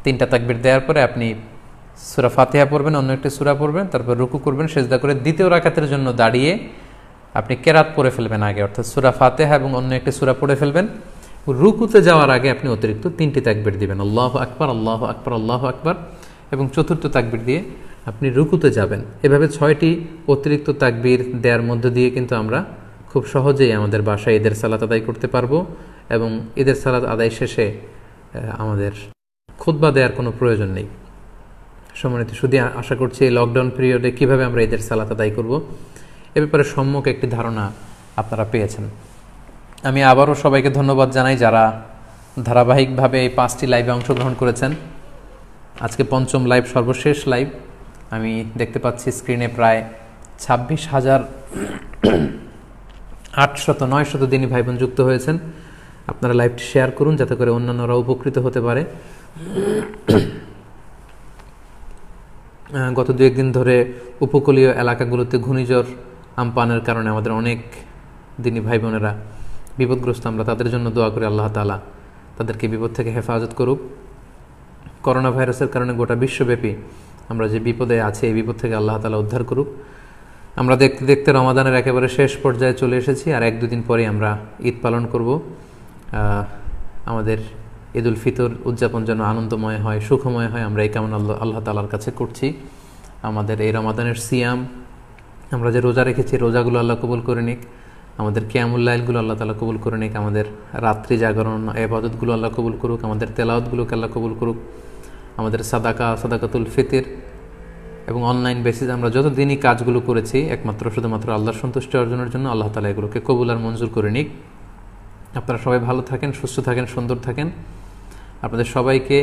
3টা তাকবীর দেওয়ার পরে আপনি সূরা ফাতিহা পড়বেন, অন্য একটি সূরা পড়বেন, তারপর রুকু করবেন, সিজদা করে দ্বিতীয় রাকাতের জন্য দাঁড়িয়ে আপনি কেরাত পড়ে ফেলবেন আগে, অর্থাৎ সূরা ফাতিহা এবং অন্য একটি সূরা পড়ে ফেলবেন। রুকুতে যাওয়ার আগে আপনি অতিরিক্ত 3টি তাকবীর দিবেন, আল্লাহু আকবার, আল্লাহু আকবার, আল্লাহু আকবার, এবং চতুর্থ তাকবীর দিয়ে আপনি রুকুতে যাবেন। এভাবে 6টি অতিরিক্ত তাকবীর দেওয়ার মধ্য দিয়ে কিন্তু আমরা খুব সহজেই আমাদের বাসায় ঈদের সালাত আদায় করতে পারবো এবং ঈদের সালাত আদায় শেষে আমাদের খুতবা দেওয়ার কোনো প্রয়োজন নেই। সম্মানিত সুধী, আশা করছি এই লকডাউন পিরিয়ডে কীভাবে আমরা ঈদের সালাত আদায় করব এ ব্যাপারে সম্যক একটি ধারণা আপনারা পেয়েছেন। আমি আবারও সবাইকে ধন্যবাদ জানাই যারা ধারাবাহিকভাবে এই 5টি লাইভে অংশগ্রহণ করেছেন। আজকে 5ম লাইভ, সর্বশেষ লাইভ। আমি দেখতে পাচ্ছি স্ক্রিনে প্রায় 26,800-900 দিনী ভাই বোন যুক্ত হয়েছেন। আপনারা লাইভটি শেয়ার করুন যাতে করে অন্যান্যরা উপকৃত হতে পারে। গত 2-1 দিন ধরে উপকূলীয় এলাকাগুলোতে ঘূর্ণিঝড় আম্পানের কারণে আমাদের অনেক দিনী ভাই বোনেরা বিপদগ্রস্ত। আমরা তাদের জন্য দোয়া করি আল্লাহ তাআলা তাদেরকে বিপদ থেকে হেফাজত করুক। করোনা ভাইরাসের কারণে গোটা বিশ্বব্যাপী আমরা যে বিপদে আছি, এই বিপদ থেকে আল্লাহ তাআলা উদ্ধার করুক। আমরা দেখতে দেখতে রমাদানের একেবারে শেষ পর্যায়ে চলে এসেছি, আর 1-2 দিন পরে আমরা ঈদ পালন করব। আমাদের ঈদ উল ফিতর উদযাপন যেন আনন্দময় হয়, সুখময় হয়, আমরা এই কামনা আল্লাহ তাআলার কাছে করছি। আমাদের এই রমাদানের সিয়াম, আমরা যে রোজা রেখেছি, রোজাগুলো আল্লাহ কবুল করে নিক। আমাদের কিয়ামুল লাইলগুলো আল্লাহ তাআলা কবুল করে নিক। আমাদের রাত্রি জাগরণ ইবাদতগুলো আল্লাহ কবুল করুক। আমাদের তেলাওয়াতগুলোকে আল্লাহ কবুল করুক। আমাদের সাদাকাতুল ফিতর এবং অনলাইন বেসিস আমরা যত দিনই কাজগুলো করেছি একমাত্র শুধুমাত্র আল্লাহর সন্তুষ্টি অর্জনের জন্য, আল্লাহ তাআলা এগুলোকে কবুল আর মঞ্জুর করে নিক। আপনারা সবাই ভালো থাকেন, সুস্থ থাকেন, সুন্দর থাকেন। আপনাদের সবাইকে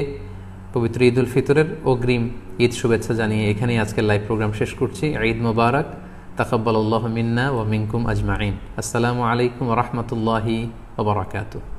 পবিত্র ঈদ উল ফিতরের অগ্রিম ঈদ শুভেচ্ছা জানিয়ে এখানেই আজকের লাইভ প্রোগ্রাম শেষ করছি। ঈদ মোবারক, তাকাব্বালাল্লাহু মিন্না ওয়া মিনকুম আজমাইন। আসসালামু আলাইকুম ওয়া রাহমাতুল্লাহি ওয়া বারাকাতুহু।